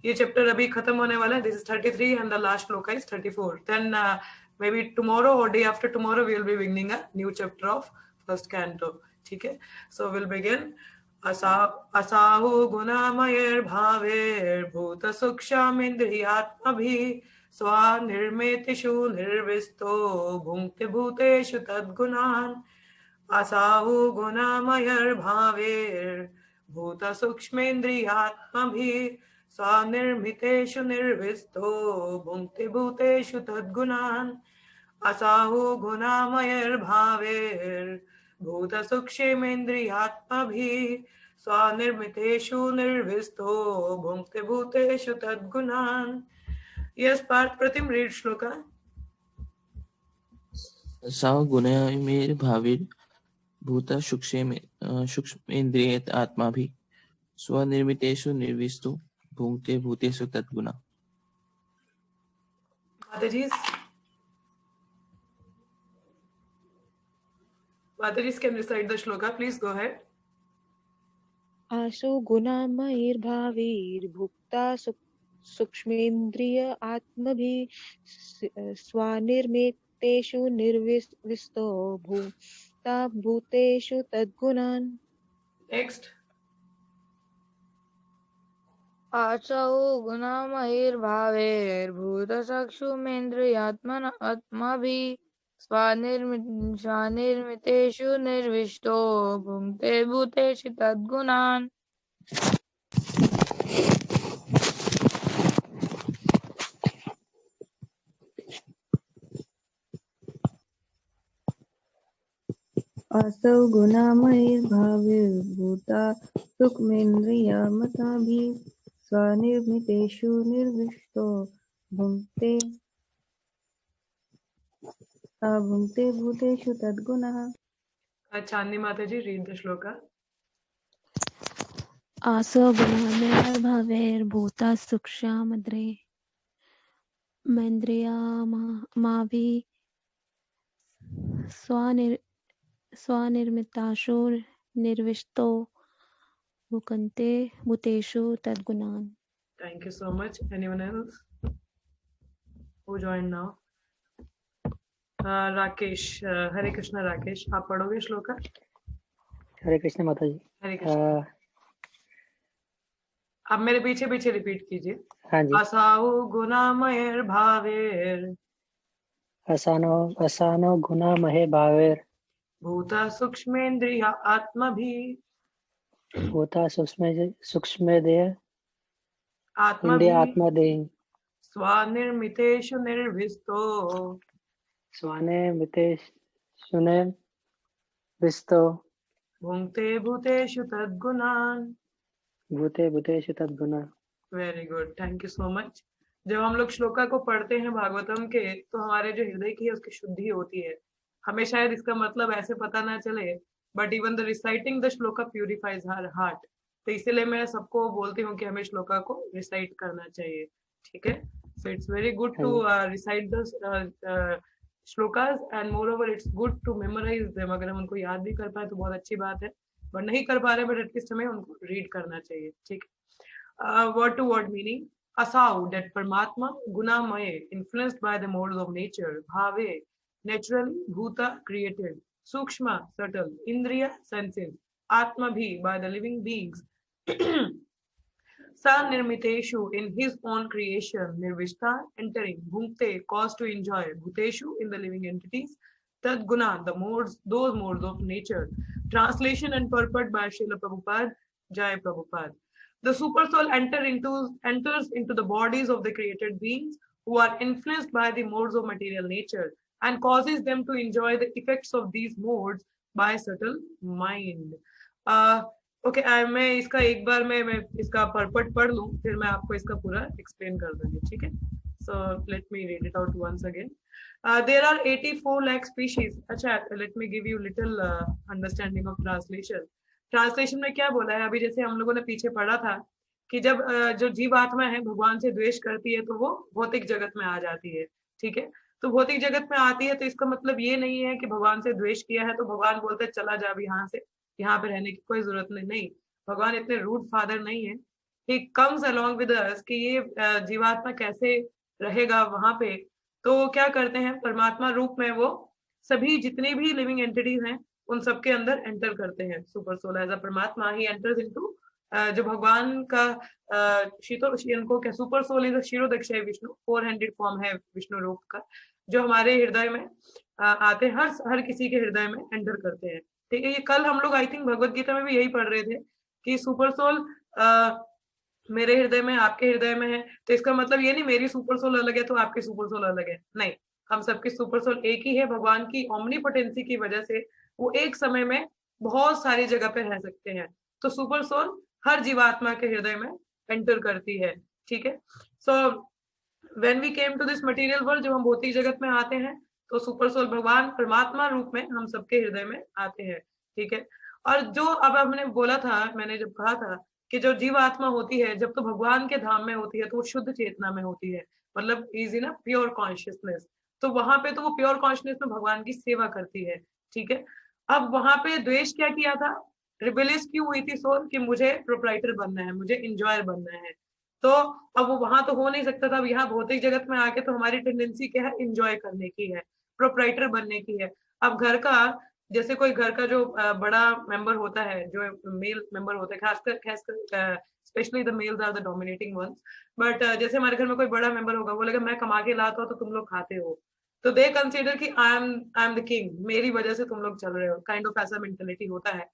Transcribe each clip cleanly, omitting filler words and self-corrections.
ये चैप्टर अभी खत्म होने वाला है. This is 33 and the last shloka is 34. Then maybe tomorrow or day after tomorrow we will be beginning a new chapter of first canto. ठीक है. So we'll begin. असाहु गुणामयैर् भावैर्भूत सूक्ष्मेन्द्रियात्मभिः स्वानिर्मितेषु निर्विस्तो भुङ्क्ते भूतेषु तद्गुणान्. असाहु गुणामयैर् भावैर्भूत सूक्ष्मेन्द्रियात्मभिः स्वानिर्मितेषु निर्विस्तो भुङ्क्ते भूतेषु तद्गुणान्. असाहु गुणामयैर्भावैर्भूत सूक्ष्मेन्द्रियात्मभिः स्वानिर्मितेषु निर्विस्तो भुङ्क्ते भूतेषु तद्गुणान्. Yes, Parth, Pratim, read shloka. असाहु गुणामयैर् भावैर्भूत सूक्ष्मेन्द्रियात् आत्माभिः स्वनिर्मितेषु निर्विस्तो भुङ्क्ते भूतेषु तद्गुणान्. Mataji's can recite the shloka. Please go ahead. आसो गुणामयैर्भावैर्भुक्ता सूक्ष्मेन्द्रिय आत्मभिः स्वानिर्मितेषु निर्विस्तो भूता भूतेषु तद्गुणान्. Next. आसौ गुणामयैर्भावैर्भूतसूक्ष्मेन्द्रियात्मभिः स्वानिर्मितेषु निर्विष्टो भुङ्क्ते भूतेषु तद्गुणान्. असौ गुणामयैर्भावैर्भूता सूक्ष्मेन्द्रियात्मभिः स्वनिर्मितेषु निर्विष्टो भुङ्क्ते भूतेषु तद्गुणः. Chandni Mataji, read the shloka. आसो गुणामयैर्भावैर्भूता सूक्ष्मेन्द्रियात्मभिः स्वानिर्मितेषु निर्विष्टो भुङ्क्ते भूतेषु तद्गुणान्. Thank you so much. Anyone else who joined now? Rakesh, Hare Krishna Rakesh, आप पढ़ोगे श्लोका? हरे कृष्ण माता जी. हरे कृष्ण. आप मेरे पीछे पीछे रिपीट कीजिए. हाँ जी. असाहु गुणामयैर्भावैर् असानो गुणामये भावैर् भूता सूक्ष्मेन्द्रिय आत्मभिः भूता सूक्ष्मेन्द्रिय आत्मदेहि स्वानिर्मितेषु निर्विस्तो भुङ्क्ते भूतेषु तद्गुणान्. भूतेषु तद्गुणान्. Very good, thank you so much. जब हम लोग श्लोका को पढ़ते हैं भागवतम के, तो हमारे जो हृदय की है उसकी शुद्धि होती है. हमें शायद इसका मतलब ऐसे पता ना चले, but even the reciting the shloka purifies her heart. तो इसीलिए मैं सबको बोलती हूँ कि हमें श्लोका को रिसाइट करना चाहिए. ठीक है. So it's very good to recite the shlokas and moreover it's good to memorise them. अगर हम उनको याद भी कर पाए तो बहुत अच्छी बात है, बट नहीं कर पा रहे बट एटलीस्ट हमें उनको रीड करना चाहिए. ठीक है. Word to word meaning. Asau, that Paramatma, Gunamaye, influenced by the modes of nature. Bhave, naturally. Bhuta, created. Sukshma, subtle. Indriya, senses. Atmabhi, by the living beings. Sa nirmiteshu, in his own creation. Nirvishta, entering. Bhunkte, cause to enjoy. Bhuteshu, in the living entities. Tad guna, the modes, those modes of nature. Translation and purport by Srila Prabhupada. Jai Prabhupada. The super soul enters into the bodies of the created beings who are influenced by the modes of material nature and causes them to enjoy the effects of these modes by subtle mind. Okay, मैं इसका एक बार मैं इसका purport पढ़ लूं, फिर मैं आपको इसका पूरा एक्सप्लेन कर दूंगी. ठीक है. So let me read it out once again. There are 84 lakh species. अच्छा, let me give you little understanding of translation. Translation में क्या बोला है? अभी जैसे हम लोगों ने पीछे पढ़ा था कि जब जो जीव आत्मा है भगवान से द्वेष करती है तो वो भौतिक जगत में आ जाती है. ठीक है. तो भौतिक जगत में आती है तो इसका मतलब ये नहीं है कि भगवान से द्वेष किया है तो भगवान बोलते चला जा अब यहाँ से, यहाँ पे रहने की कोई जरूरत नहीं. भगवान इतने रूड फादर नहीं है he comes along with us कि ये जीवात्मा कैसे रहेगा वहां पे, तो क्या करते हैं, परमात्मा रूप में वो सभी जितने भी लिविंग एंटिटीज हैं उन सबके अंदर एंटर करते हैं। सुपर सोल एज अ परमात्मा ही एंटर्स इनटू, जो भगवान का इनको क्या, सुपर सोल इज शिरोदक्षय विष्णु, 400 फॉर्म है विष्णु रूप का, जो हमारे हृदय में आते हैं, हर किसी के हृदय में एंटर करते हैं। ठीक है, ये कल हम लोग आई थिंक भगवत गीता में भी यही पढ़ रहे थे कि सुपर सोल मेरे हृदय में, आपके हृदय में है, तो इसका मतलब ये नहीं मेरी सुपर सोल अलग है तो आपकी सुपर सोल अलग है, नहीं, हम सबकी सुपर सोल एक ही है। भगवान की ओमनीपोटेंसी की वजह से वो एक समय में बहुत सारी जगह पे रह सकते हैं, तो सुपर सोल हर जीवात्मा के हृदय में एंटर करती है। ठीक है, so when we came to this material world, जब हम भौतिक जगत में आते हैं तो सुपर सोल भगवान परमात्मा रूप में हम सबके हृदय में आते हैं। ठीक है, और जो अब हमने बोला था, मैंने जब कहा था कि जो जीव आत्मा होती है जब तो भगवान के धाम में होती है तो वो शुद्ध चेतना में होती है, मतलब इज इन प्योर कॉन्शियसनेस, तो वहां पे तो वो प्योर कॉन्शियसनेस में भगवान की सेवा करती है। ठीक है, अब वहां पे द्वेष क्या किया था, रिबेलियस क्यों हुई थी सोल कि मुझे प्रोप्राइटर बनना है, मुझे इंजॉयर बनना है, तो अब वो वहां तो हो नहीं सकता था। अब यहाँ भौतिक जगत में आके तो हमारी टेंडेंसी क्या है, इंजॉय करने की है, प्रोप्राइटर बनने की है। अब घर का, जैसे कोई घर का जो बड़ा मेंबर होता है, जो मेल मेंबर होता है, खासकर specially the males are the dominating ones, but जैसे हमारे घर में कोई बड़ा मेंबर होगा, बोलेगा मैं कमा के लाता हूँ तो तुम लोग खाते हो, तो दे कंसीडर कि आई एम द किंग, मेरी वजह से तुम लोग चल रहे हो, काइंड ऑफ ऐसा मेंटेलिटी होता है।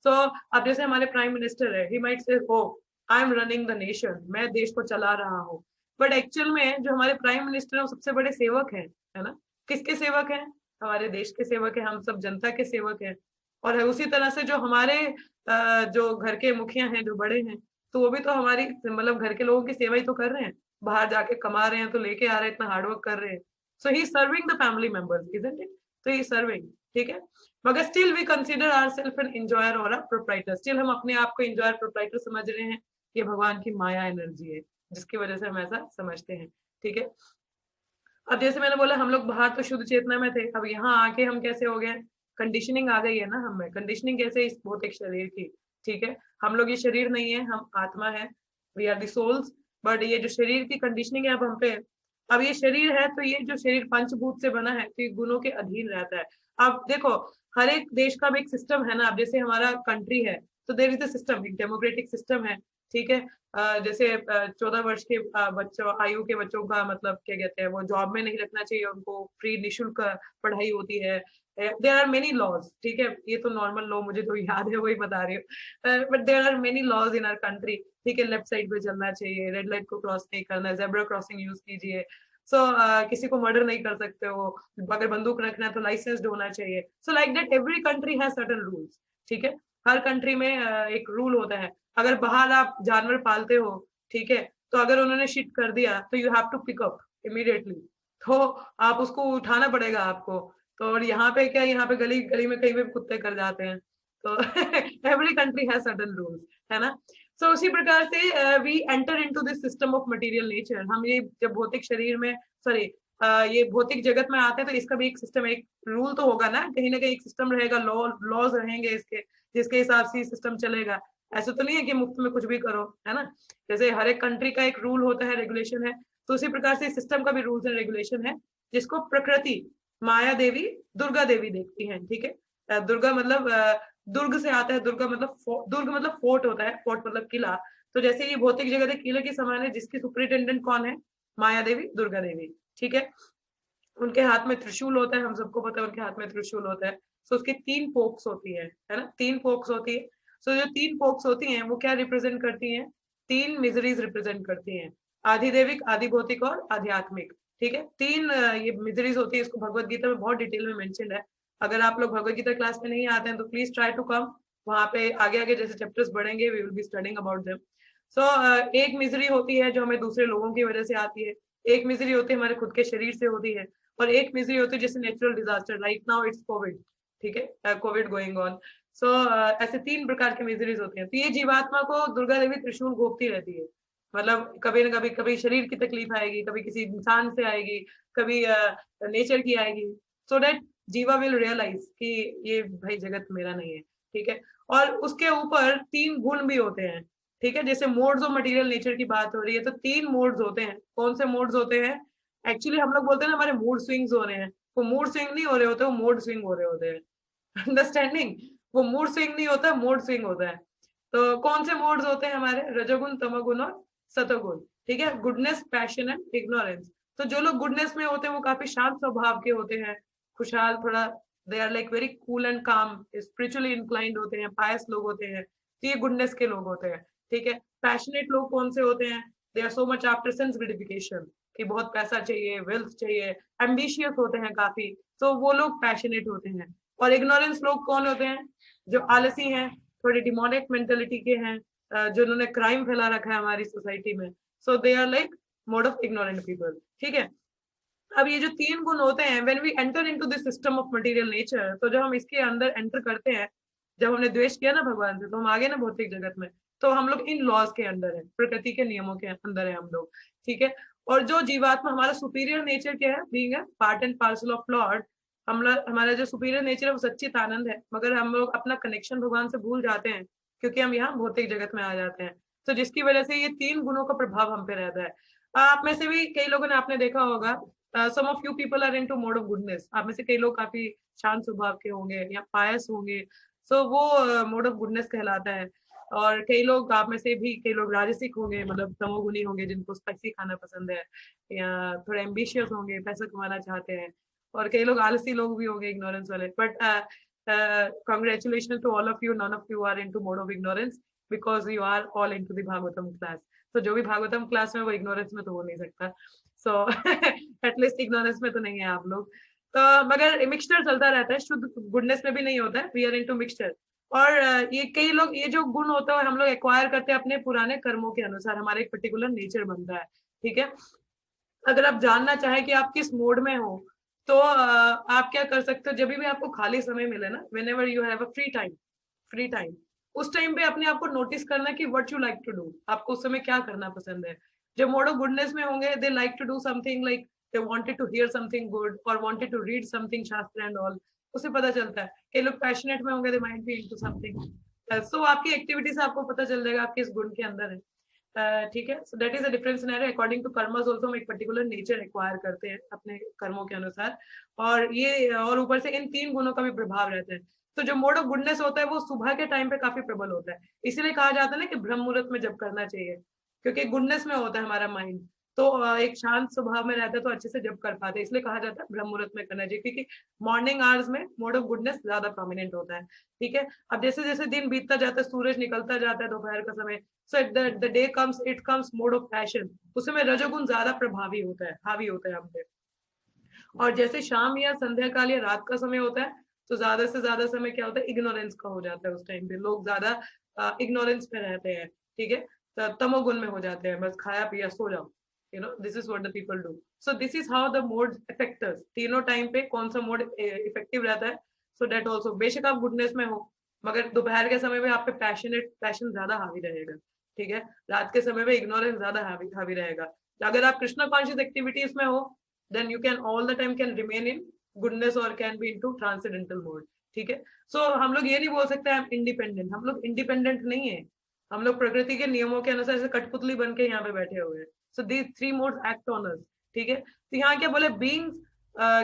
तो अब जैसे हमारे प्राइम मिनिस्टर है, he might say oh I am running the nation, मैं देश को चला रहा हूँ, बट एक्चुअल में जो हमारे प्राइम मिनिस्टर है वो सबसे बड़े सेवक है ना, किसके सेवक हैं, हमारे देश के सेवक है, हम सब जनता के सेवक हैं। और उसी तरह से जो हमारे जो घर के मुखिया हैं, जो बड़े हैं, तो वो भी तो हमारी मतलब घर के लोगों की सेवा ही तो कर रहे हैं, बाहर जाके कमा रहे हैं तो लेके आ रहे हैं, इतना हार्डवर्क कर रहे हैं, so he serving the family members, isn't it, तो ही सर्विंग। ठीक है, मगर still we consider ourselves an enjoyer और अ प्रोप्राइटर, स्टिल हम अपने आप को एंजॉयर प्रोप्राइटर समझ रहे हैं, ये भगवान की माया एनर्जी है जिसकी वजह से हम ऐसा समझते हैं। ठीक है, अब जैसे मैंने बोला हम लोग बाहर तो शुद्ध चेतना में थे, अब यहाँ आके हम कैसे हो गए, कंडीशनिंग आ गई है ना हमें, कंडीशनिंग कैसे, इस भौतिक शरीर की। ठीक है, हम लोग ये शरीर नहीं है, हम आत्मा है, we are the souls, but ये जो शरीर की कंडीशनिंग है अब हम पे, अब ये शरीर है तो ये जो शरीर पंचभूत से बना है तो ये गुणों के अधीन रहता है। अब देखो हर एक देश का भी एक सिस्टम है ना, अब जैसे हमारा कंट्री है तो देयर इज अ सिस्टम, एक डेमोक्रेटिक सिस्टम है। ठीक है, जैसे 14 वर्ष के बच्चों, आयु के बच्चों का मतलब क्या कहते हैं, वो जॉब में नहीं रखना चाहिए, उनको फ्री निःशुल्क पढ़ाई होती है, देयर आर मेनी लॉज। ठीक है, ये तो नॉर्मल लॉ मुझे तो याद है वही बता रही हूँ, but there are many laws in our country. ठीक है, लेफ्ट साइड पे चलना चाहिए, रेड लाइट को क्रॉस नहीं करना, जेब्रा क्रॉसिंग यूज कीजिए, सो किसी को मर्डर नहीं कर सकते हो, अगर बंदूक रखना है तो लाइसेंस्ड होना चाहिए। सो like that every country has certain rules. ठीक है, हर कंट्री में एक रूल होता है। अगर बाहर आप जानवर पालते हो, ठीक है, तो अगर उन्होंने शिट कर दिया तो you have to pick up immediately, तो आप उसको उठाना पड़ेगा आपको। तो और यहाँ पे क्या, यहाँ पे गली गली में कहीं भी कुत्ते कर जाते हैं, तो every country has certain rules, है ना। सो उसी प्रकार से we enter into this system of material nature, हम ये जब भौतिक शरीर में, सॉरी ये भौतिक जगत में आते हैं तो इसका भी एक सिस्टम, एक रूल तो होगा ना कहीं एक सिस्टम रहेगा, लॉज रहेंगे इसके, जिसके हिसाब से सिस्टम चलेगा। ऐसा तो नहीं है कि मुफ्त में कुछ भी करो, है ना, जैसे हर एक कंट्री का एक रूल होता है, रेगुलेशन है, तो उसी प्रकार से सिस्टम का भी रूल्स एंड रेगुलेशन है, जिसको प्रकृति माया देवी, दुर्गा देवी देखती हैं। ठीक है, दुर्गा मतलब दुर्ग से आता है, दुर्गा मतलब दुर्ग मतलब फोर्ट होता है, फोर्ट मतलब किला, तो जैसे ये भौतिक जगत है किले के समान है, जिसकी सुपरिटेंडेंट कौन है, माया देवी, दुर्गा देवी। ठीक है, उनके हाथ में त्रिशूल होता है, हम सबको पता है उनके हाथ में त्रिशूल होता है। सो उसकी 3 पोक्स होती है ना, 3 पोक्स होती है। सो जो 3 पोक्स होती हैं वो क्या रिप्रेजेंट करती हैं, 3 मिजरीज रिप्रेजेंट करती हैं, आधिदेविक, आधि भौतिक और आध्यात्मिक। ठीक है, 3 ये मिजरीज होती है, इसको भगवत गीता में बहुत डिटेल में मेंशन है। अगर आप लोग भगवत गीता क्लास में नहीं आते हैं तो प्लीज ट्राई टू कम, वहां पे आगे आगे जैसे चैप्टर्स बढ़ेंगे we will be studying about them. So एक मिजरी होती है जो हमें दूसरे लोगों की वजह से आती है, एक मिजरी होती है हमारे खुद के शरीर से होती है, और एक मिजरी होती है जैसे natural disaster, right now it's Covid. ठीक है, कोविड गोइंग ऑन। सो ऐसे 3 प्रकार की मिजरीज होती हैं। तो ये जीवात्मा को दुर्गा देवी त्रिशूल घोपती रहती है, मतलब कभी ना कभी, कभी शरीर की तकलीफ आएगी, कभी किसी इंसान से आएगी, कभी नेचर की आएगी, सो दैट जीवा विल रियलाइज कि ये भाई जगत मेरा नहीं है। ठीक है, और उसके ऊपर 3 गुण भी होते हैं, ठीक है। जैसे मोड्स ऑफ मटेरियल नेचर की बात हो रही है तो 3 मोड्स होते हैं। कौन से मोड्स होते हैं? एक्चुअली हम लोग बोलते हैं ना हमारे मूड स्विंग्स हो रहे हैं, वो मूड स्विंग नहीं हो रहे होते, वो मोड स्विंग हो रहे होते हैं। अंडरस्टैंडिंग? वो मूड स्विंग नहीं होता, मोड स्विंग होता है। तो कौन से मोड्स होते हैं हमारे? रजोगुण, तमोगुण और सतोगुण। ठीक है, गुडनेस, पैशन एंड इग्नोरेंस। तो जो लोग गुडनेस में होते हैं वो काफी शांत स्वभाव के होते हैं, खुशहाल, थोड़ा they are like very cool and calm, spiritually inclined होते हैं, पायस लोग होते हैं, तो ये गुडनेस के लोग होते हैं। ठीक है। पैशनेट लोग कौन से होते हैं? They are so much after sense gratification, कि बहुत पैसा चाहिए, वेल्थ चाहिए, एम्बिशियस होते हैं काफी, तो वो लोग पैशनेट होते हैं। और इग्नोरेंस लोग कौन होते हैं? जो आलसी हैं, थोड़ी डिमोनिक मेंटेलिटी के हैं, जिन्होंने क्राइम फैला रखा है हमारी सोसाइटी में, so they are like mode of ignorant people. ठीक है। अब ये जो 3 गुण होते हैं, when we enter into this system of material nature, तो जब हम इसके अंदर एंटर करते हैं, जब हमने द्वेष किया ना भगवान से, तो हम आगे ना भौतिक जगत में, तो हम लोग इन लॉज के अंदर है, प्रकृति के नियमों के अंदर है हम लोग। ठीक है। और जो जीवात्मा हमारा सुपीरियर नेचर क्या है? Being a part and parcel of Lord, हमारा जो सुपीरियर नेचर है वो सच्चित आनंद है, मगर हम लोग अपना कनेक्शन भगवान से भूल जाते हैं क्योंकि हम यहाँ भौतिक जगत में आ जाते हैं। तो जिसकी वजह से ये 3 गुणों का प्रभाव हम पे रहता है। आप में से भी कई लोगों ने, आपने देखा होगा, some of you people are into mode of goodness. आप में से कई लोग काफी शांत स्वभाव के होंगे या पायस होंगे, सो वो मोड ऑफ गुडनेस कहलाता है। और कई लोग, आप में से भी कई लोग राजसिक होंगे, मतलब तमोगुनी होंगे, जिनको स्पाइसी खाना पसंद है, या थोड़े एम्बिशियस होंगे, पैसा कमाना चाहते हैं। और कई लोग आलसी लोग भी होंगे, इग्नोरेंस वाले। But congratulations to all of you, none of you are into mode of ignorance because you are all into the Bhagavatam class. तो जो भी भागवतम क्लास में, वो इग्नोरेंस में तो हो नहीं सकता। सो एटलीस्ट इग्नोरेंस में तो नहीं है आप लोग। तो मगर मिक्सचर चलता रहता है, शुद्ध गुडनेस में भी नहीं होता है, वी आर इनटू मिक्सचर। और ये कई लोग, ये जो गुण होता है हम लोग एक्वायर करते हैं अपने पुराने कर्मों के अनुसार, हमारा एक पर्टिकुलर नेचर बनता है। ठीक है। अगर आप जानना चाहें कि आप किस मोड में हो, तो आप क्या कर सकते हो? जब भी आपको खाली समय मिले ना, whenever you have a free time, उस टाइम पे अपने आप को नोटिस करना कि what you like to do, आपको उस समय क्या करना पसंद है। जब मोड ऑफ गुडनेस में होंगे, they like to do something, like they wanted to hear something good और wanted to read something, shastra and all, उससे पता चलता है। कई लोग पैशनेट में होंगे, they might be into something. So आपकी एक्टिविटी से आपको पता चल जाएगा आप किस गुण के अंदर है। ठीक है। So that is a different scenario. According to karmas also हम एक पर्टिकुलर नेचर एक्वायर करते हैं अपने कर्मों के अनुसार, और ये, और ऊपर से इन 3 गुणों का भी प्रभाव रहता है। तो जो मोड ऑफ गुडनेस होता है वो सुबह के टाइम पे काफी प्रबल होता है, इसीलिए कहा जाता है ना कि ब्रह्म मुहूर्त में जब करना चाहिए, क्योंकि गुडनेस में होता है हमारा माइंड, तो एक शांत स्वभाव में रहता है, तो अच्छे से जब कर पाते हैं, इसलिए कहा जाता है ब्रह्म मुहूर्त में करना चाहिए, क्योंकि मॉर्निंग आवर्स में मोड ऑफ गुडनेस ज्यादा प्रोमिनेंट होता है। ठीक है। अब जैसे जैसे दिन बीतता जाता है, सूरज निकलता जाता है दोपहर का समय, so the day comes, it comes mode of passion, उस समय रजोगुण ज्यादा प्रभावी होता है, हावी होता है हम पे। और जैसे शाम या संध्या काल या रात का समय होता है, तो ज्यादा से ज्यादा समय क्या होता है? इग्नोरेंस का हो जाता है। उस टाइम पे लोग ज्यादा इग्नोरेंस में रहते हैं। ठीक है। तो तमोगुण में हो जाते हैं, बस खाया पिया सो जाओ, this is what the people do. So this is how the mode affect us. तीनों टाइम पे कौन सा मोड इफेक्टिव रहता है? सो दैट ऑल्सो, बेशक आप गुडनेस में हो, मगर दोपहर के समय में आप पे पैशन ज्यादा हावी रहेगा। ठीक है। रात के समय में इग्नोरेंस ज्यादा हावी रहेगा। अगर आप कृष्णा कॉन्शियस एक्टिविटीज में हो, then you can all the time can remain in goodness or can be into transcendental mode. ठीक है। सो हम लोग ये नहीं बोल सकते हम इंडिपेंडेंट, हम लोग इंडिपेंडेंट नहीं है, हम लोग प्रकृति के नियमों के अनुसार ऐसे कठपुतली बन के यहाँ पे बैठे हुए हैं। So these 3 modes act on us. ठीक है। तो यहाँ क्या बोले? beings,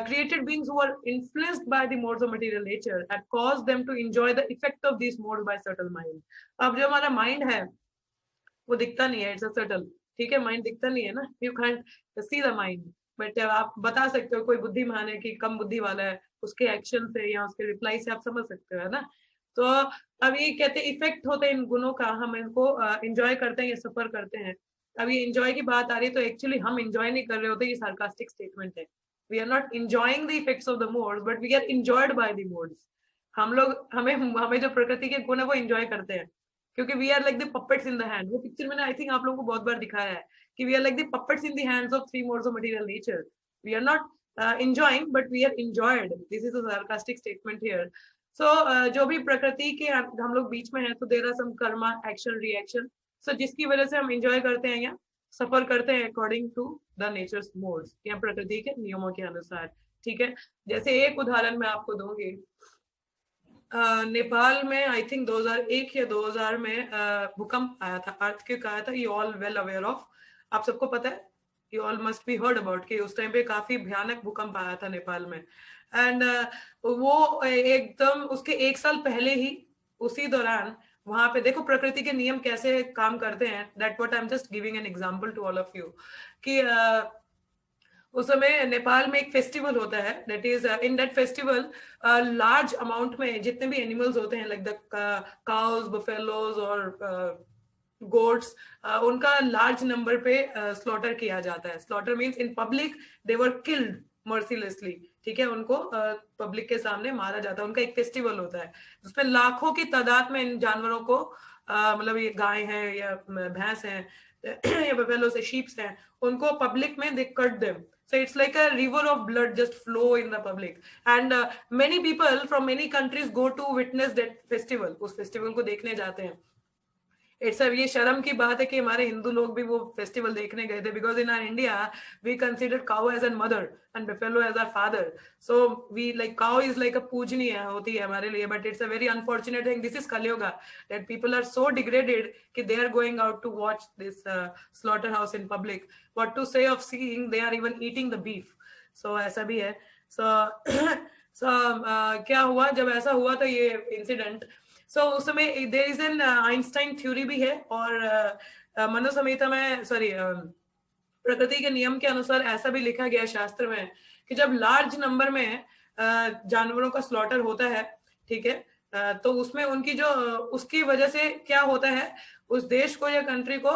created beings who are influenced by the modes of material nature that cause them to enjoy the effect of these modes by subtle mind. अब जो हमारा mind है वो दिखता नहीं है, इट्स अ subtle। ठीक है। माइंड दिखता नहीं है ना, you can't see the mind, but आप बता सकते हो कोई बुद्धिमान है कि कम बुद्धि वाला है, उसके एक्शन से या उसके रिप्लाई से आप समझ सकते हो, है ना। तो अब ये कहते हैं इफेक्ट होते हैं इन गुणों का, हम इनको एंजॉय करते हैं या सफर करते हैं। अब ये एंजॉय की बात आ रही है, तो एक्चुअली हम एंजॉय नहीं कर रहे होते, ये सार्कास्टिक स्टेटमेंट है। We are not enjoying the effects of the modes, but we are enjoyed by the modes. हम लोग, हमें जो प्रकृति के गुण है वो एंजॉय करते हैं, क्योंकि we are like the puppets in the hand. वो पिक्चर मैंने आई थिंक आप लोगों को बहुत बार दिखाया है कि we are like the puppets in the hands of 3 modes of material nature. We are not enjoying, but we are enjoyed. This is a sarcastic statement here. So जो भी प्रकृति के हम लोग बीच में हैं, तो there are some karma, action, reaction. So जिसकी वजह से हम enjoy करते हैं या सफर करते हैं according to the nature's modes, या प्रकृति के नियमों के अनुसार। ठीक है। जैसे एक उदाहरण मैं आपको दूंगी, नेपाल में आई थिंक 2001 या 2000 में भूकंप आया था, अर्थक्वेक आया था, you all well aware of, आप सबको पता है, you all must be heard about कि उस टाइम पे काफी भयानक भूकंप आया था नेपाल में। एंड वो एकदम उसके 1 साल पहले ही उसी दौरान वहां पे देखो प्रकृति के नियम कैसे काम करते हैं, that what I am just giving an example to all of you कि उस समय नेपाल में एक फेस्टिवल होता है, that is in that festival large amount में जितने भी एनिमल्स होते हैं लाइक द काउज, बफेलोज और गोट्स, उनका लार्ज नंबर पे स्लॉटर किया जाता है। Slaughter means in public they were killed mercilessly, ठीक है, उनको पब्लिक के सामने मारा जाता है। उनका एक फेस्टिवल होता है जिसमें लाखों की तादाद में इन जानवरों को मतलब ये गाय है या भैंस है या बफेलोस है, शीप्स हैं, उनको पब्लिक में they cut them. So it's like a river of blood just flow in the public, and many people from many countries go to witness that festival. उस फेस्टिवल को देखने जाते हैं। इट्स ये शर्म की बात है कि हमारे हिंदू लोग भी वो फेस्टिवल देखने गए थे, because in our India we consider cow as an mother and buffalo as our father, so we like cow is like a पूजनीय होती है हमारे लिए, but it's a very unfortunate thing, this is Kaliyuga, that people are so degraded कि they are going out to watch this slaughter house in public, what to say of seeing they are even eating the beef. So ऐसा भी है। क्या हुआ जब ऐसा हुआ तो ये इंसिडेंट, सो उस समय there is an Einstein theory भी है, और मनु संहिता में प्रकृति के नियम के अनुसार ऐसा भी लिखा गया शास्त्र में कि जब लार्ज नंबर में जानवरों का स्लॉटर होता है, ठीक है, तो उसमें उनकी जो उसकी वजह से क्या होता है, उस देश को या कंट्री को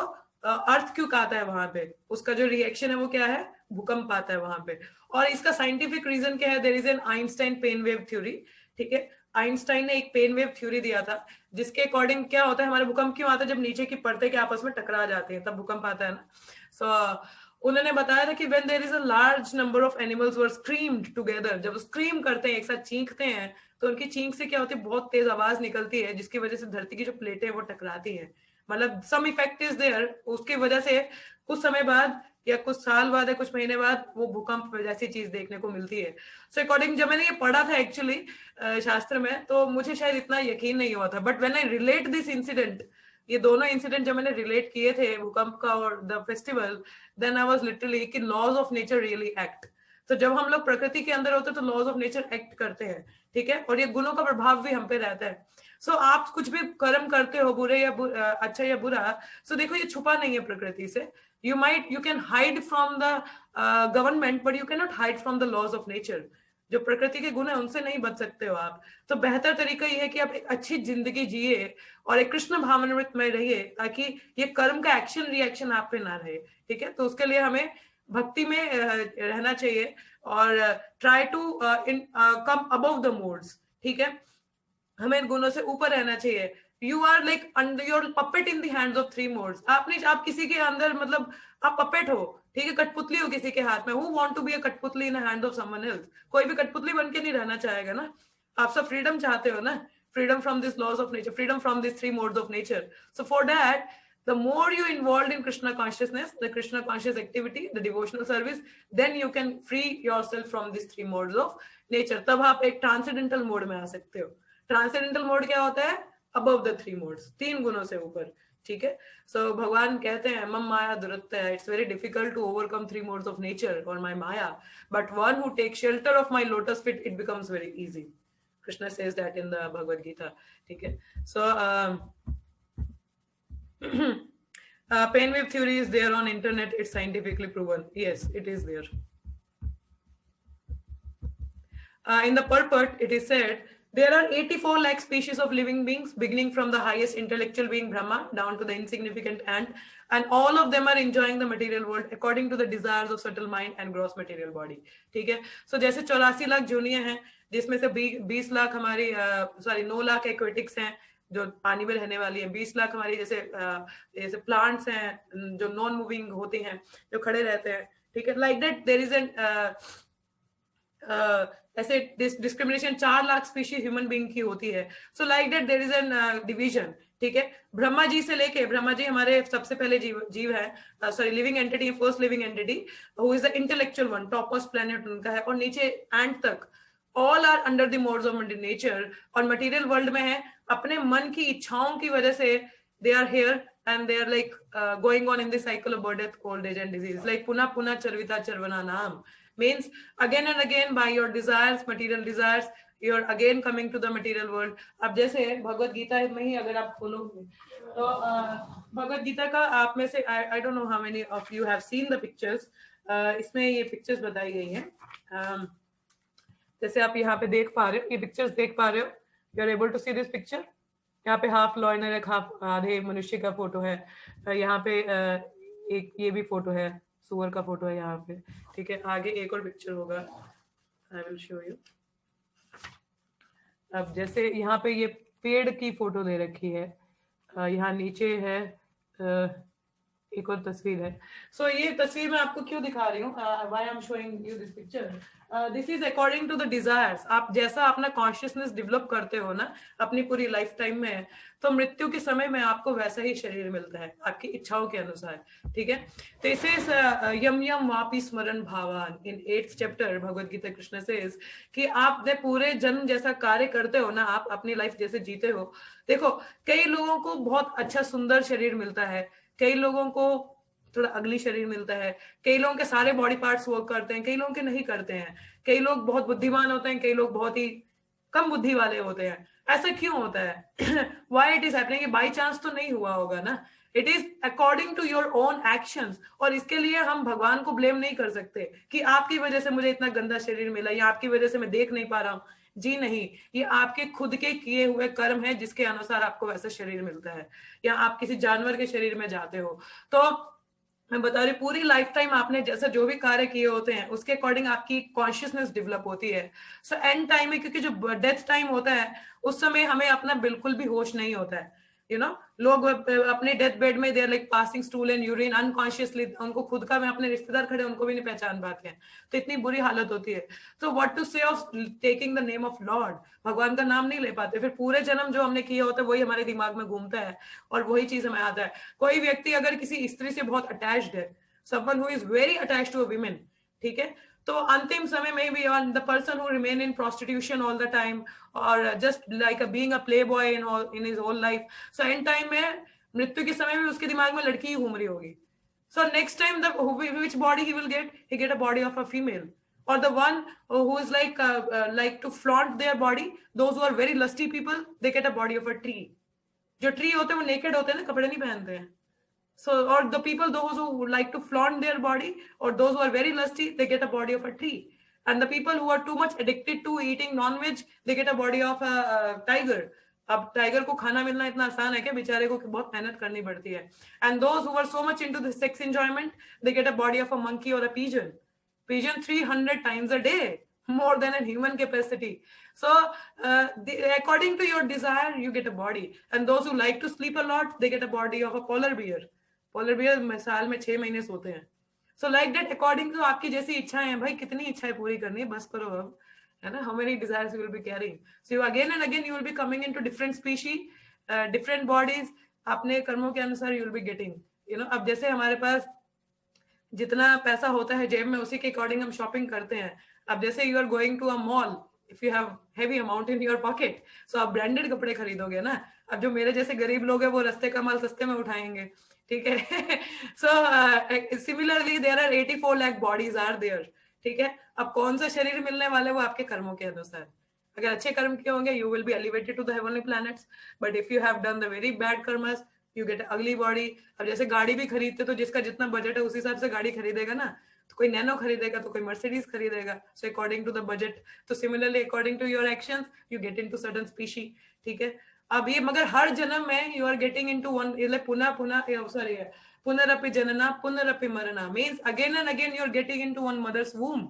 अर्थ क्यों आता है वहां पे, उसका जो रिएक्शन है वो क्या है, भूकंप आता है वहां पे। और इसका साइंटिफिक रीजन क्या है, there is an Einstein pain wave theory, ठीक है, आइंस्टाइन ने एक पेन वेव थ्योरी दिया था जिसके अकॉर्डिंग क्या होता है, हमारे भूकंप क्यों आता है, जब नीचे की परतें के आपस में टकरा जाती हैं तब भूकंप आता है ना। सो उन्होंने बताया था कि when there is a large number of animals were screamed together, जब स्क्रीम करते हैं, एक साथ चीखते हैं, तो उनकी चीख से क्या होती है, बहुत तेज आवाज निकलती है जिसकी वजह से धरती की जो प्लेटें हैं वो टकराती हैं, मतलब सम इफेक्ट इज देयर, उसकी वजह से कुछ समय बाद या कुछ साल बाद या कुछ महीने बाद वो भूकंप जैसी चीज देखने को मिलती है। सो अकॉर्डिंग जब मैंने ये पढ़ा था एक्चुअली शास्त्र में, तो मुझे शायद इतना यकीन नहीं हुआ था, but when I relate this incident, ये दोनों इंसिडेंट जब मैंने रिलेट किए थे, भूकंप का और the festival, then I was literally कि laws of nature really act. तो जब हम लोग प्रकृति के अंदर होते हैं तो लॉज ऑफ नेचर एक्ट करते हैं, ठीक है, और ये गुणों का प्रभाव भी हम पे रहता है। सो आप कुछ भी कर्म करते हो, बुरे या अच्छा या बुरा, सो देखो ये छुपा नहीं है प्रकृति से। you can hide from the government, but you cannot hide from the laws of nature. जो प्रकृति के गुण है उनसे नहीं बच सकते हो आप। तो बेहतर तरीका ये है कि आप एक अच्छी जिंदगी जिए और एक कृष्ण भावनामृत में रहिए, ताकि ये कर्म का एक्शन रिएक्शन आप पे ना रहे, ठीक है। तो उसके लिए हमें भक्ति में रहना चाहिए और try to come above the modes, ठीक है, हमें गुणों से ऊपर रहना चाहिए। You are like under your puppet in the hands of three modes. आप किसी के अंदर मतलब आप puppet हो, ठीक है, कठपुतली हो किसी के हाथ में। Who want to be a कठपुतली in the hand of someone else? कोई भी कठपुतली बन के नहीं रहना चाहेगा ना। आप सब फ्रीडम चाहते हो ना, freedom from these laws of nature, freedom from these three modes of nature. So for that, the more you involved in Krishna consciousness, the Krishna conscious activity, the devotional service, then you can free yourself from these three modes of nature. तब आप एक transcendental mode में आ सकते हो। Transcendental mode क्या होता है, above the three modes, तीन गुणों से ऊपर, ठीक है। सो भगवान कहते हैं मम माया दुरत्य, it's very difficult to overcome three modes of nature or my maya, but one who takes shelter of my lotus feet, it becomes very easy. Krishna says that in the Bhagavad Gita, ठीक है। सो pain wave theory is there on internet, it's scientifically proven, yes, it is there. In the purport it is said there are 84 lakh species of living beings, beginning from the highest intellectual being Brahma down to the insignificant ant, and all of them are enjoying the material world according to the desires of subtle mind and gross material body, ठीक है। So जैसे 84 lakh Junia हैं, जिसमें से 20 लाख हमारी 9 lakh aquatics हैं जो पानी में रहने वाली है, 20 लाख हमारी जैसे प्लांट्स हैं जो नॉन मूविंग होती हैं, जो खड़े रहते हैं, ठीक है। Like that there is an ऐसे discrimination 4 lakh species human being की होती है। So like that there is an division, ठीक है। ब्रह्मा जी से लेके, ब्रह्मा जी हमारे सबसे पहले जीव है, living entity, first living entity, who is the intellectual one, top most planet उनका है, और नीचे एंट तक all are under the modes of nature, और मटेरियल वर्ल्ड में है अपने मन की इच्छाओं की वजह से they are here and they are like going on in the cycle of birth, death, old age and disease. Like puna puna charvita charvana naam means again and again by your desires, material desires, you're again coming to the material world. अब जैसे भगवत गीता में ही अगर आप खोलोगे तो भगवत गीता का आप में से I don't know how many of you have seen the pictures. इसमें ये पिक्चर्स बताई गई हैं. जैसे आप यहाँ पे देख पा रहे हो, ये पिक्चर्स देख पा रहे हो, you are able to see this picture. यहाँ पे हाफ लॉयनर, एक हाफ आधे मनुष्य का फोटो है. यहाँ पे एक ये भी फोटो है, सुअर का फोटो है यहाँ पे. ठीक है, आगे एक और पिक्चर होगा, आई विल शो यू. अब जैसे यहाँ पे ये पेड़ की फोटो दे रखी है, यहाँ नीचे है एक और तस्वीर है. सो ये तस्वीर मैं आपको क्यों दिखा रही हूँ, why I am showing you this picture. This is according to the desires. आप जैसा अपना कॉन्शियसनेस डेवलप करते हो ना अपनी पूरी लाइफ टाइम में, तो मृत्यु के समय में आपको वैसा ही शरीर मिलता है आपकी इच्छाओं के अनुसार. ठीक है, तो इसे यम यम वापी स्मरण भावान इन 8th chapter Bhagavad Gita Krishna says कि आप पूरे जन्म जैसा कार्य करते हो ना, आप अपनी लाइफ जैसे जीते हो. देखो, कई लोगों को बहुत अच्छा सुंदर शरीर मिलता है, कई लोगों को थोड़ा अगली शरीर मिलता है, कई लोगों के सारे बॉडी पार्ट्स वर्क करते हैं, कई लोगों के नहीं करते हैं, कई लोग बहुत बुद्धिमान होते हैं, कई लोग बहुत ही कम बुद्धि वाले होते हैं. ऐसा क्यों होता है? Why it is happening? By chance तो नहीं हुआ होगा ना, it is according to your own actions. और इसके लिए हम भगवान को ब्लेम नहीं कर सकते कि आपकी वजह से मुझे इतना गंदा शरीर मिला या आपकी वजह से मैं देख नहीं पा रहा हूँ. जी नहीं, ये आपके खुद के किए हुए कर्म है जिसके अनुसार आपको वैसा शरीर मिलता है, या आप किसी जानवर के शरीर में जाते हो. तो मैं बता रही, पूरी लाइफ टाइम आपने जैसा जो भी कार्य किए होते हैं उसके अकॉर्डिंग आपकी कॉन्शियसनेस डेवलप होती है. सो एंड टाइम में, क्योंकि जो डेथ टाइम होता है उस समय हमें अपना बिल्कुल भी होश नहीं होता है. यू नो, लोग अपने डेथ बेड में they are like passing stool and urine unconsciously, उनको खुद का, मैं अपने रिश्तेदार खड़े उनको भी नहीं पहचान पाते हैं, तो इतनी बुरी हालत होती है. तो what to say of taking the name of Lord, भगवान का नाम नहीं ले पाते, फिर पूरे जन्म जो हमने किया होता है वही हमारे दिमाग में घूमता है और वही चीज हमें आता है. कोई व्यक्ति अगर किसी स्त्री से बहुत अटैच्ड है, someone who is very attached to a woman, ठीक है, तो अंतिम समय में भी on the person who remain in prostitution all the time or just like being a playboy in his whole life, so end time में मृत्यु के समय भी उसके दिमाग में लड़की ही घूम रही होगी. So next time which body he will get? He get a body of a female. Or the one who is like to flaunt their body, those who are very lusty people, they get a body of a tree. जो tree होते हैं वो naked होते हैं ना, कपड़े नहीं पहनते हैं. So, or the people, those who like to flaunt their body, or those who are very lusty, they get a body of a tree. And the people who are too much addicted to eating non-veg, they get a body of a tiger. अब tiger को खाना मिलना इतना आसान है क्या? बेचारे को बहुत मेहनत करनी पड़ती है. And those who are so much into the sex enjoyment, they get a body of a monkey or a pigeon. Pigeon 300 times a day, more than a human capacity. So according to your desire, you get a body. And those who like to sleep a lot, they get a body of a polar bear. Polar bear साल में 6 महीने सोते हैं. So like that, according to आपकी जैसी इच्छाएं हैं. भाई कितनी इच्छाएं पूरी करनी है, बस करो अब, है ना. How many desires you will be carrying. So again and again you will be coming into different species, different bodies. अपने कर्मों के अनुसार you will be getting, you know. अब जैसे हमारे पास जितना पैसा होता है जेब में, उसी के अकॉर्डिंग हम शॉपिंग करते हैं. अब जैसे you are going to a mall, if you have heavy amount in your pocket, so आप ब्रांडेड कपड़े खरीदोगे ना. अब जो मेरे जैसे गरीब लोग हैं वो रास्ते का माल सस्ते में उठाएंगे. ठीक है. So similarly there are 84 lakh bodies are there. ठीक है. अब कौन सा शरीर मिलने वाला है वो आपके कर्मों के अनुसार. अगर अच्छे कर्म किए होंगे, you will be elevated to the heavenly planets. But if you have done the very bad karmas, you get ugly body. अब जैसे गाड़ी भी खरीदते तो जिसका जितना बजट है उस हिसाब से गाड़ी खरीदेगा ना. तो कोई नैनो खरीदेगा तो कोई मर्सिडीज खरीदेगा. So according to the budget. तो similarly according to your actions you get into certain species. ठीक है. अब ये मगर हर जन्म में you are getting into one, पुनरपि जनना पुनरपि मरना, means again and again you are getting into one mother's womb.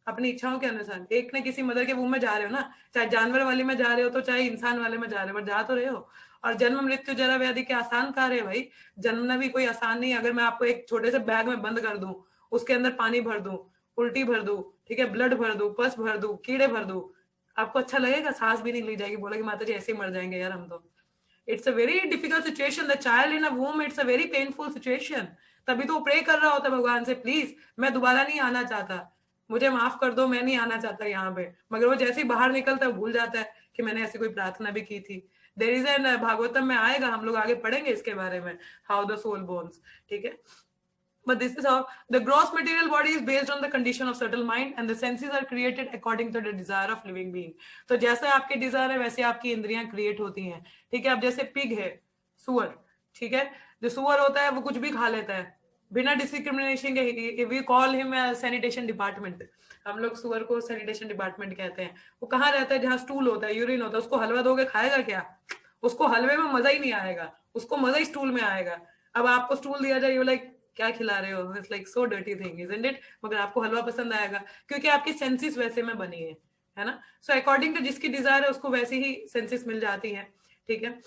अपनी इच्छाओं के अनुसार एक न किसी मदर के वूम में जा रहे हो ना. चाहे जानवर वाले में जा रहे हो तो चाहे इंसान वाले में जा रहे हो, पर जा तो रहे हो. और जन्म मृत्यु जरा व्याधि के आसान कार्य है भाई. जन्मना भी कोई आसान नहीं. अगर मैं आपको एक छोटे से बैग में बंद कर दूं, उसके अंदर पानी भर दूं, उल्टी भर दूं, ठीक है, ब्लड भर दूं, पस भर दूं, कीड़े भर दूं, आपको अच्छा लगेगा? सांस भी नहीं ली जाएगी. बोलेगी माता जी ऐसे ही मर जाएंगे यार हम तो. It's a very difficult situation. The child in a womb, it's a very painful situation. तभी तो प्रे कर रहा होता है भगवान से, प्लीज मैं दोबारा नहीं आना चाहता, मुझे माफ कर दो, मैं नहीं आना चाहता यहाँ पे, मगर वो जैसे ही बाहर निकलता है भूल जाता है कि मैंने ऐसी कोई प्रार्थना भी की थी। देयर इज एन भागवतम में आएगा, हम लोग आगे पढ़ेंगे इसके बारे में, हाउ द सोल बोन्स, ठीक है। But this is how the gross material body is based on the condition of subtle mind and the senses are created according to the desire of living being. तो जैसे आपके Dzire है वैसे आपकी इंद्रियां create होती हैं, ठीक है। अब जैसे पिग है, सुअर, ठीक है, जो सुअर होता है वो कुछ भी खा लेता है बिना डिस्क्रिमिनेशन के। We call him sanitation department, हम लोग सुअर को सैनिटेशन डिपार्टमेंट कहते हैं। वो कहाँ रहता है? जहाँ स्टूल होता है, यूरिन होता है। उसको हलवा दोगे खाएगा क्या? उसको हलवे में मजा ही नहीं आएगा, उसको मजा ही स्टूल में आएगा। अब आपको स्टूल दिया जाए, यू लाइक क्या खिला रहे हो, it's like so dirty thing, isn't it? मगर आपको हलवा पसंद आएगा क्योंकि आपकी सेंसेस वैसे में बनी है ना। सो अकॉर्डिंग टू जिसकी डिजायर है उसको वैसी ही सेंसेस मिल जाती हैं, ठीक है।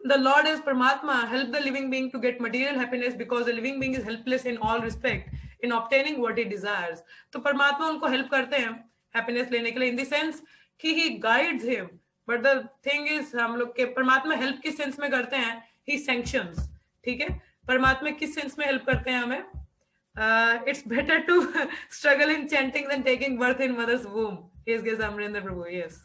The Lord is Paramatma, help the living being to get material happiness because the living being is helpless in all respect in obtaining what he desires. तो परमात्मा उनको हेल्प करते हैं हैप्पीनेस लेने के लिए, इन द सेंस कि he guides him. But the thing is, हम लोग के परमात्मा हेल्प किस सेंस में करते हैं? He sanctions, ठीक है। परमात्मा किस सेंस में हेल्प करते हैं हमें? It's better to struggle in chanting than taking birth in mother's womb. Yes, Amrinder Prabhu, yes.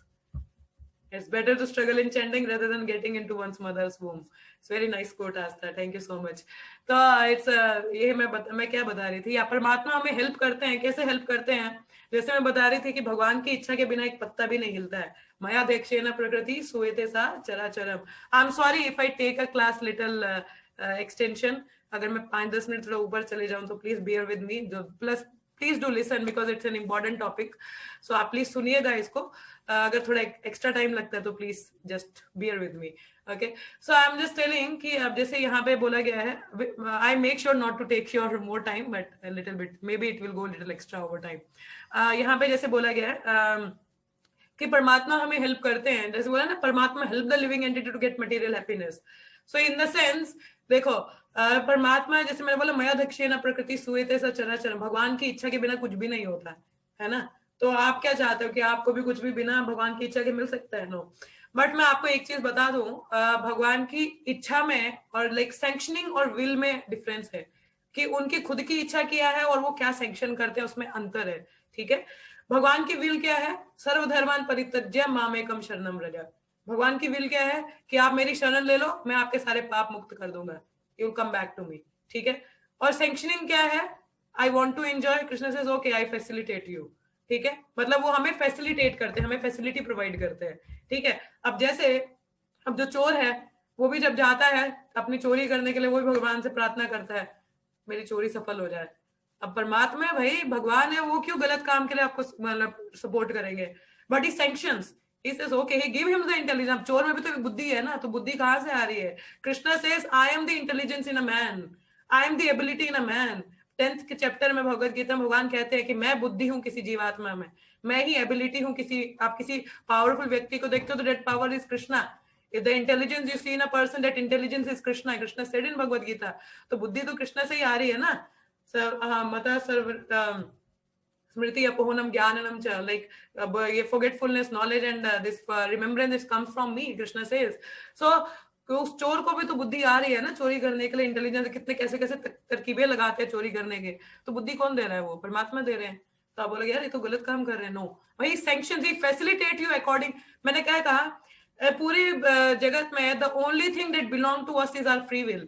It's better to struggle in chanting rather than getting into one's mother's womb. It's very nice quote, Asta. Thank you so much. तो it's ये मैं क्या बता रही थी, या परमात्मा हमें हेल्प करते हैं। कैसे हेल्प करते हैं? जैसे मैं बता रही थी कि भगवान की इच्छा के बिना एक पत्ता भी नहीं हिलता है। मया देक्षेन प्रकृति सूयते सा चराचरम। I am sorry if I take a class little extension, अगर मैं 5-10 मिनट थोड़ा ऊपर चले जाऊं तो please bear with me. Plus please do listen because it's an important topic. So आप प्लीज सुनिएगा इसको, अगर थोड़ा एक्स्ट्रा टाइम लगता है तो please just bear with me, okay. So I am just telling कि अब जैसे यहाँ पे बोला गया है, I make sure not to take your more time but little bit, maybe it will go little extra over time. यहाँ पे जैसे बोला गया है कि परमात्मा हमें हेल्प करते हैं, जैसे बोला ना, परमात्मा help the living entity to get material happiness. So in the sense देखो, परमात्मा जैसे मैंने बोला, मया दक्षिणा प्रकृति सूयते स चराचरम, भगवान की इच्छा के बिना कुछ भी नहीं होता है ना। तो आप क्या चाहते हो कि आपको भी कुछ भी बिना भगवान की इच्छा के मिल सकता है? नो। बट मैं आपको एक चीज बता दूं, भगवान की इच्छा में और लाइक सैंक्शनिंग और विल में डिफरेंस है, कि उनकी खुद की इच्छा क्या है और वो क्या सैंक्शन करते हैं, उसमें अंतर है, ठीक है। भगवान की विल क्या है? सर्वधर्मान परित्यज्य मामेकम शरणम व्रज। भगवान की विल क्या है कि आप मेरी शरण ले लो, मैं आपके सारे पाप मुक्त कर दूंगा, you will come back to me, ठीक है। और सैंक्शनिंग क्या है? I want to enjoy, Krishna says okay I facilitate you, ठीक है। मतलब वो हमें फैसिलिटेट करते हैं, हमें फैसिलिटी प्रोवाइड करते हैं, ठीक है। अब जैसे अब जो चोर है वो भी जब जाता है अपनी चोरी करने के लिए, वो भी भगवान से प्रार्थना करता है मेरी चोरी सफल हो जाए। अब परमात्मा है भाई, भगवान है, वो क्यों गलत काम के लिए आपको मतलब सपोर्ट करेंगे? But he sanctions, he says okay, he give him the intelligence। चोर में भी तो बुद्धि है ना, तो बुद्धि कहाँ से आ रही है? Krishna says I am the intelligence in a man, I am the ability in a man। 10th के चैप्टर में भगवत गीता में भगवान कहते हैं कि मैं बुद्धि हूँ किसी जीवात्मा में, मैं ही एबिलिटी हूँ किसी, आप किसी पावरफुल व्यक्ति को देखते हो तो that power is Krishna. If the intelligence you see in a person, that intelligence is Krishna. Krishna said in Bhagavad Gita। तो बुद्धि तो कृष्णा से ही आ रही है ना। मता सर्व स्मृति अपोहनम ज्ञाननम च, लाइक ये forgetfulness, knowledge and this remembrance comes from me, Krishna says. So उस चोर को भी तो बुद्धि आ रही है ना चोरी करने के लिए, इंटेलिजेंस, कितने कैसे कैसे तरकीबें लगाते हैं चोरी करने के, तो बुद्धि कौन दे रहा है? वो परमात्मा दे रहे हैं। तो आप बोले यार ये तो गलत काम कर रहे हैं। नो, वही sanctions, he facilitate you according. मैंने क्या कहा, पूरी जगत में the only thing that belong to us is our free will.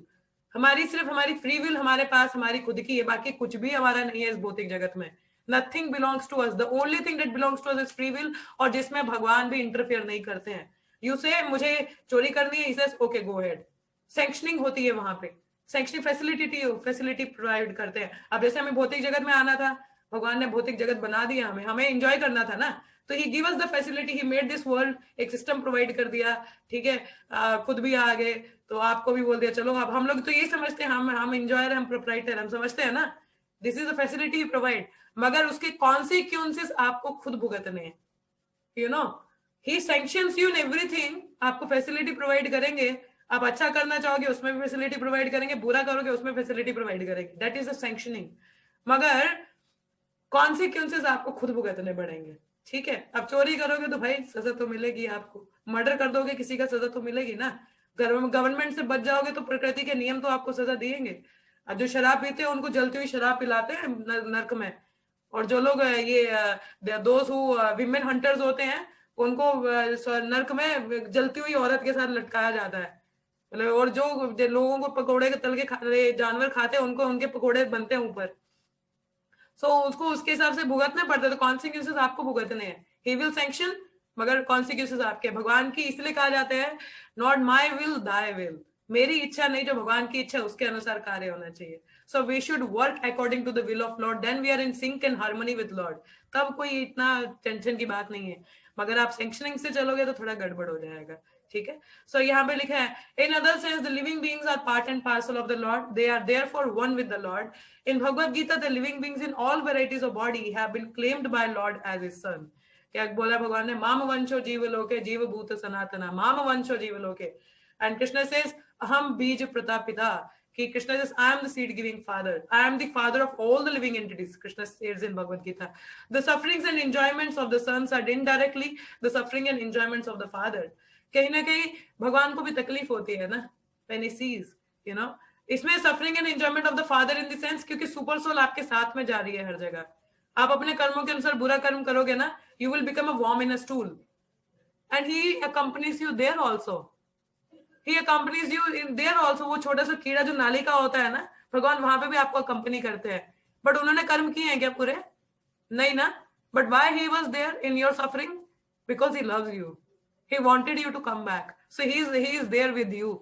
हमारी सिर्फ हमारी फ्री विल हमारे पास, हमारी खुद की है, बाकी कुछ भी हमारा नहीं है इस भौतिक जगत में। Nothing belongs to us. The only thing that belongs to us is free will, और जिसमें भगवान भी इंटरफेयर नहीं करते हैं। You say मुझे चोरी करनी है, he says okay go ahead। Sanctioning होती है वहां पे, सैंक्शनिंग फैसिलिटी प्रोवाइड करते हैं। अब जैसे हमें भौतिक जगत में आना था, भगवान ने भौतिक जगत बना दिया, हमें एंजॉय करना था ना, तो he give us the facility, he made this world, एक सिस्टम प्रोवाइड कर दिया, ठीक है। खुद भी आ गए तो आपको भी बोल दिया चलो। अब हम लोग तो ये समझते हैं हम एंजॉयर, हम प्रोप्राइटर, हम समझते हैं ना this is the facility he provide, मगर उसके कॉन्सिक्वेंसेस आपको खुद भुगतने हैं। You know, he sanctions you in everything. आपको फैसिलिटी प्रोवाइड करेंगे, आप अच्छा करना चाहोगे उसमें भी फैसिलिटी प्रोवाइड करेंगे, बुरा करोगे उसमें फैसिलिटी प्रोवाइड करेंगे, दैट इज द सैंक्शनिंग। मगर कॉन्सिक्वेंसेस आपको खुद भुगतने पड़ेंगे, ठीक है। अब चोरी करोगे तो भाई सजा तो मिलेगी आपको, मर्डर कर दोगे किसी का सजा तो मिलेगी ना, गवर्नमेंट से बच जाओगे तो प्रकृति के नियम तो आपको सजा दिएंगे। अब जो शराब पीते हैं उनको जलती हुई शराब पिलाते हैं नर्क में, और जो लोग ये दोस्त विमेन हंटर्स होते हैं उनको नर्क में जलती हुई औरत के साथ लटकाया जाता है। मतलब और जो लोगों को पकोड़े के तल के जानवर खाते हैं उनको उनके पकोड़े बनते हैं ऊपर। सो उसको उसके हिसाब से भुगतना पड़ता है। तो कॉन्सिक्वेंसेस आपको भुगतने हैं। ही विल सैंक्शन मगर कॉन्सिक्वेंसेस आपके। भगवान की इसलिए कहा जाता है not my will thy will, मेरी इच्छा नहीं, जो भगवान की इच्छा उसके अनुसार कार्य होना चाहिए। So we should work according to the will of Lord, then we are in sync and harmony with Lord. तब कोई इतना टेंशन की बात नहीं है। मगर आप सैंक्शनिंग से चलोगे तो थोड़ा गड़बड़ हो जाएगा। ठीक है। सो यहाँ पे लिखा है in other sense the living beings are part and parcel of the Lord, they are therefore one with the Lord. In Bhagavad Gita, the living beings in all varieties of body have been claimed by Lord as his son. क्या बोला भगवान ने? माम वंशो जीवलोके जीव भूत सनातना माम वंशो जीवलोके। And Krishna says aham bij pratapita, कि Krishna says I am the seed giving father, I am the father of all the living entities. Krishna says in Bhagavad Gita the sufferings and enjoyments of the sons are indirectly the suffering and enjoyments of the father. कहीं ना कहीं भगवान को भी तकलीफ होती है ना when he sees, you know, इसमें suffering and enjoyment of the father in the sense क्योंकि सुपर सोल आपके साथ में जा रही है हर जगह। आप अपने कर्मों के अनुसार बुरा कर्म करोगे ना, you will become a worm in a stool and he accompanies you there also, he accompanies you in there also. वो छोटा सा कीड़ा जो नाली का होता है ना, भगवान वहां पे भी आपको अकम्पनी करते हैं। बट उन्होंने कर्म किए हैं क्या पूरे? नहीं ना। But why he was there in your suffering? Because he loves you, he wanted you to come back. So he is there with you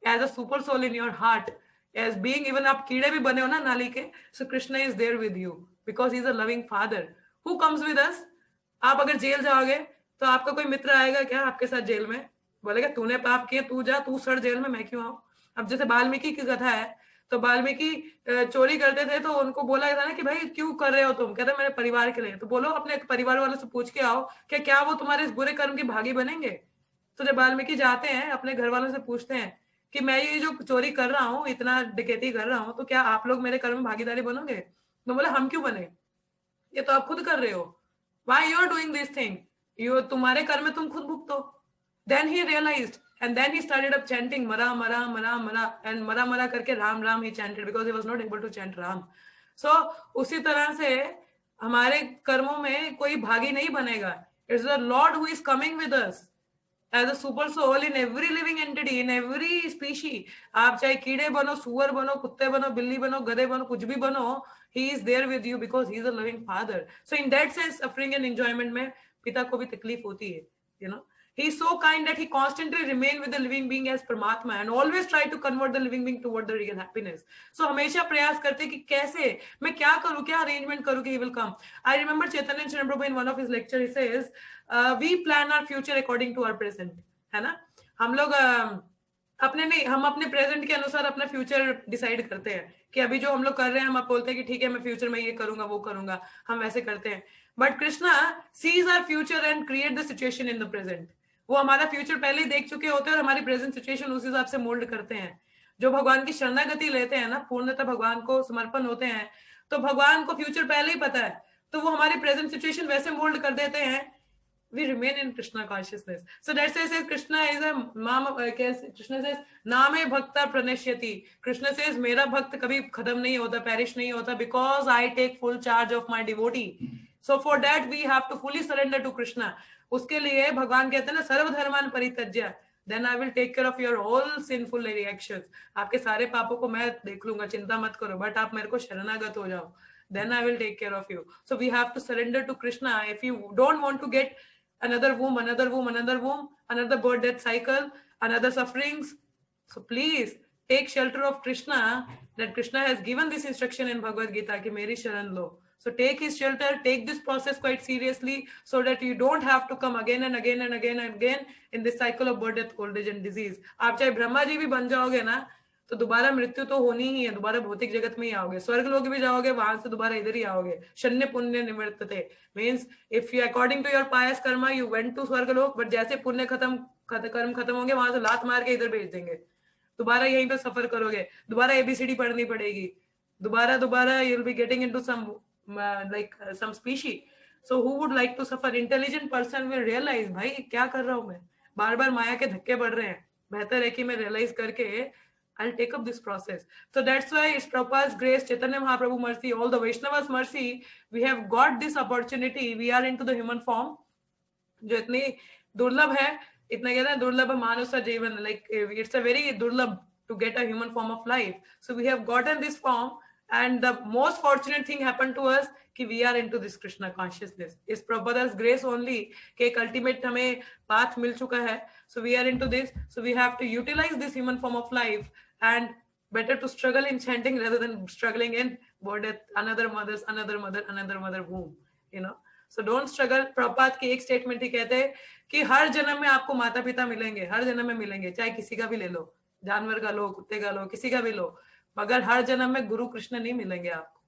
as a super soul in your heart, as being, even आप कीड़े भी बने हो ना नाली के, so Krishna is there with you because he is a loving father who comes with us. आप अगर जेल जाओगे तो आपका कोई मित्र आएगा क्या आपके साथ जेल में? बोलेगा तूने पाप किए, तू जा, तू सड़ जेल में, मैं क्यों आऊं? अब जैसे वाल्मीकि की कथा है, तो वाल्मीकि चोरी करते थे तो उनको बोला था ना कि भाई क्यों कर रहे हो तुम? कहते मेरे परिवार के लिए। तो बोलो अपने परिवार वालों से पूछ के आओ क्या वो तुम्हारे इस बुरे कर्म के भागी बनेंगे? तो जब वाल्मीकि जाते हैं अपने घर वालों से पूछते हैं कि मैं ये जो चोरी कर रहा हूँ, इतना डकैती कर रहा हूँ, तो क्या आप लोग मेरे कर्म में भागीदारी बनोगे? तो बोला हम क्यों बने, ये तो आप खुद कर रहे हो। Why you are doing this thing? You, तुम्हारे कर्म में तुम खुद भुगतो। Then he realized and then he started up chanting मरा मरा मरा मरा एंड मरा मरा करके Ram Ram he chanted because he was not able to chant Ram. So उसी तरह से हमारे कर्मों में कोई भागी नहीं बनेगा। It's the Lord who is coming with us as a super soul in every living entity, in every species. आप चाहे कीड़े बनो, सुअर बनो, कुत्ते बनो, बिल्ली बनो, गधे बनो, कुछ भी बनो, he is there with you because he is a loving father. So in that sense, suffering and enjoyment में पिता को भी तकलीफ होती है, you know. He is so kind that he constantly remain with the living being as Paramatma and always try to convert the living being toward the real happiness. So हमेशा प्रयास करते कि कैसे मैं क्या करूं, क्या arrangement करूं कि he will come. I remember Chaitanya Chandra Prabhu in one of his lecture he says, we plan our future according to our present, है ना। हम लोग अपने नहीं, हम अपने प्रेजेंट के अनुसार अपना फ्यूचर डिसाइड करते हैं कि अभी जो हम लोग कर रहे हैं हम आप बोलते हैं कि ठीक है मैं फ्यूचर में ये करूंगा वो करूंगा, हम वैसे करते हैं। But Krishna sees our future and create the situation in the present. वो हमारा फ्यूचर पहले ही देख चुके होते हैं और हमारी प्रेजेंट सिचुएशन उस हिसाब से मोल्ड करते हैं। जो भगवान की शरणागति लेते हैं ना, पूर्णतः भगवान को समर्पण होते हैं, तो भगवान को फ्यूचर पहले ही पता है, तो वो हमारी प्रेजेंट सिचुएशन वैसे मोल्ड कर देते हैं। We remain in Krishna consciousness. So that's why says Krishna is a Krishna says Name Bhakta Pranashyati. Krishna says मेरा भक्त कभी खत्म नहीं होता, perish नहीं होता, because I take full charge of my devotee. So for that we have to fully surrender to Krishna. उसके लिए भगवान कहते हैं ना सर्वधर्मान परित्यज्य, then I will take care of your all sinful reactions. आपके सारे पापों को मैं देख लूंगा, चिंता मत करो, बट आप मेरे को शरणागत हो जाओ, then I will take care of you. So we have to surrender to Krishna. If you don't want to get another womb, another birth death cycle, another sufferings, so please take shelter of Krishna, that Krishna has given this instruction in Bhagavad Gita ki meri sharan lo. So take his shelter, take this process quite seriously, so that you don't have to come again and again and again and again in this cycle of birth, death, old age and disease. आप चाहे ब्रह्मा जी भी बन जाओगे ना, तो दोबारा मृत्यु तो होनी ही है, दोबारा भौतिक जगत में ही आओगे, स्वर्ग लोग भी जाओगे, वहां से दोबारा इधर ही आओगे। शन्य पुण्य निवर्तते means if you according to your pious karma you went to स्वर्ग लोक, बट जैसे पुण्य कर्म खत्म होंगे वहां से लात मार के इधर भेज देंगे, दोबारा यहीं पे सफर करोगे, दोबारा एबीसीडी पढ़नी पड़ेगी, दोबारा you will be getting into some like some species. So who would like to suffer? Intelligent person will realize भाई क्या कर रहा हूं मैं, बार बार माया के धक्के पड़ रहे हैं, बेहतर है कि मैं रियलाइज करके I'll take up this process. So that's why it's Prabhupada's grace, Chaitanya Mahaprabhu mercy, all the Vaishnavas mercy, we have got this opportunity. We are into the human form, जो इतनी दुर्लभ है, इतना कहते हैं दुर्लभ मानव सा जीवन, like it's a very durlabh to get a human form of life. So we have gotten this form, and the most fortunate thing happened to us कि we are into this Krishna consciousness. It's Prabhupada's grace only कि एक ultimate हमें path मिल चुका है. So we are into this. So we have to utilize this human form of life, and better to struggle in chanting rather than struggling in birth, another mother womb, you know. So don't struggle. Prabhupada की एक statement ही कहते हैं कि हर जन्म में आपको माता पिता मिलेंगे, हर जन्म में मिलेंगे, चाहे किसी का भी ले लो, जानवर का लो, कुत्ते का लो, किसी का भी लो, मगर हर जन्म में गुरु कृष्ण नहीं मिलेंगे आपको.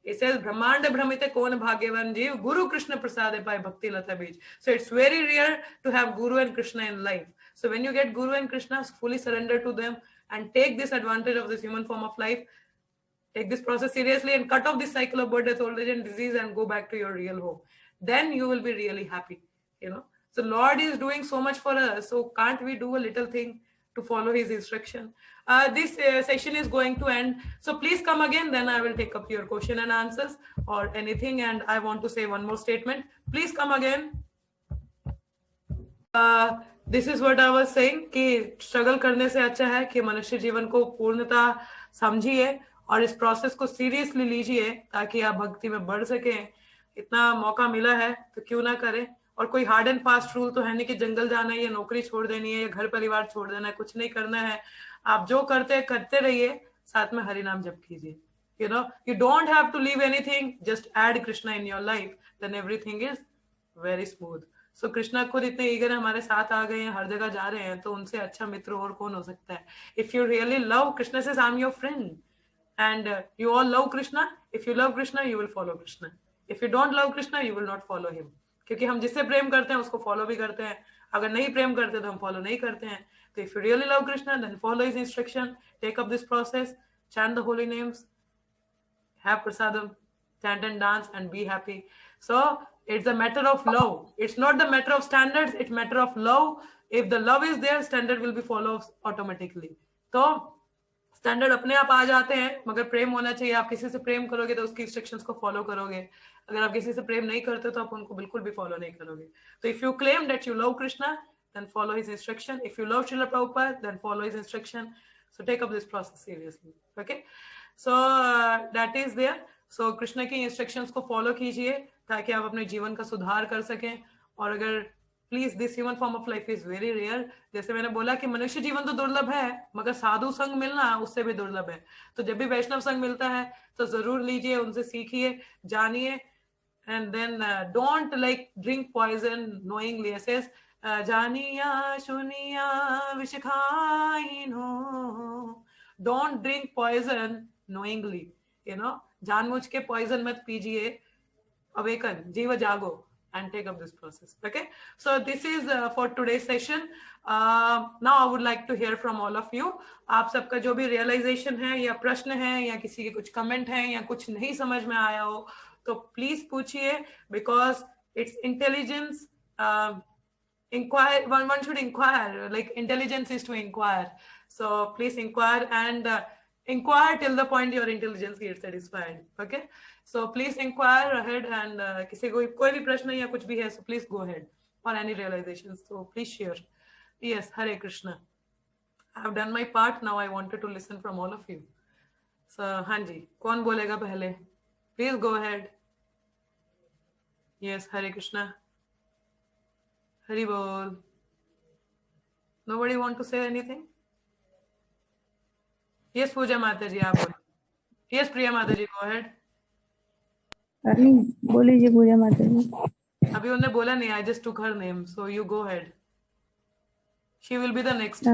इसे ब्रह्मांड भ्रमित कौन भाग्यवान जीव, गुरु कृष्ण प्रसाद पाए भक्ति लता बीज. So it's very rare to have Guru and Krishna in life. So when you get Guru and Krishna, fully surrender to them and take this advantage of this human form of life. Take this process seriously and cut off this cycle of birth, death, old age and disease and go back to your real home. Then you will be really happy, you know. So Lord is doing so much for us. So can't we do a little thing to follow his instruction? This session is going to end. So please come again. Then I will take up your question and answers or anything. And I want to say one more statement. Please come again. This is what I was saying कि struggle करने से अच्छा है कि मनुष्य जीवन को पूर्णता समझिए और इस प्रोसेस को सीरियसली लीजिए ताकि आप भक्ति में बढ़ सकें. इतना मौका मिला है तो क्यों ना करें. और कोई हार्ड एंड फास्ट रूल तो है नहीं कि जंगल जाना है या नौकरी छोड़ देनी है या घर परिवार छोड़ देना है, कुछ नहीं करना है. आप जो करते रहिए, साथ में हरि नाम जप कीजिए. You know, you don't have to leave anything, just add Krishna in your life, then everything is very smooth. So Krishna खुद इतने ईगर हमारे साथ आ गए हैं, हर जगह जा रहे हैं, तो उनसे अच्छा मित्र और कौन हो सकता है. If you really love Krishna, says I'm your friend, and you all love Krishna. If you love Krishna, you will follow Krishna. If you don't love Krishna, you will not follow him. क्योंकि हम जिससे प्रेम करते हैं उसको follow भी करते हैं, अगर नहीं प्रेम करते तो हम फॉलो नहीं करते हैं. तो if you really love Krishna, then follow his instruction, take up this process, chant the holy names, have prasadam, chant and dance and be happy. So it's a matter of love. It's not the matter of standards, it's matter of love. If the love is there, standard will be followed automatically. तो standard अपने आप आ जाते हैं, मगर प्रेम होना चाहिए. आप किसी से प्रेम करोगे तो उसकी इंस्ट्रक्शंस को फॉलो करोगे. अगर आप किसी से प्रेम नहीं करते तो आप उनको बिल्कुल भी फॉलो नहीं करोगे. तो if you claim that you love Krishna, then follow his instruction. If you love Srila Prabhupada, then follow his instruction. So take up this process seriously. Okay. So that is there. So Krishna की instructions को follow कीजिए ताकि आप अपने जीवन का सुधार कर सकें. और अगर please this human form of life is very rare. जैसे मैंने बोला कि मनुष्य जीवन तो दुर्लभ है, मगर साधु संग मिलना उससे भी दुर्लभ है. तो जब भी वैष्णव संग मिलता है तो जरूर लीजिए, उनसे सीखिए, जानिए. And then don't like drink poison knowingly. ऐसे जानिया सुनिया विष खाइनो. Don't drink poison knowingly, you know. जानबूझ के पॉइजन मत पीजिए. अवेकन, जीव जागो, and take up this process. Okay, so this is for today's session. Now I would like to hear from all of you. आप सबका जो भी realization है या प्रश्न है या किसी के कुछ comment है या कुछ नहीं समझ में आया हो तो please पूछिए, because it's intelligence. Inquire, one should inquire, like intelligence is to inquire. So please inquire and inquire till the point your intelligence gets satisfied. Okay, so please inquire ahead and किसी को कोई भी प्रश्न या कुछ भी है, so please go ahead, or any realizations, so please share. Yes, Hare Krishna. I have done my part. Now I wanted to listen from all of you. So हाँ जी, कौन बोलेगा पहले? Please go ahead. Yes, Hare Krishna. Hari Bol. Nobody want to say anything? Yes, Pooja Mataji, आप बोलो. Yes, Priya Mataji, go ahead. नहीं बोल लीजिए पूजा माता जी. अभी उन्होंने बोला नहीं. I just took her name, so you go ahead. She will be the next. I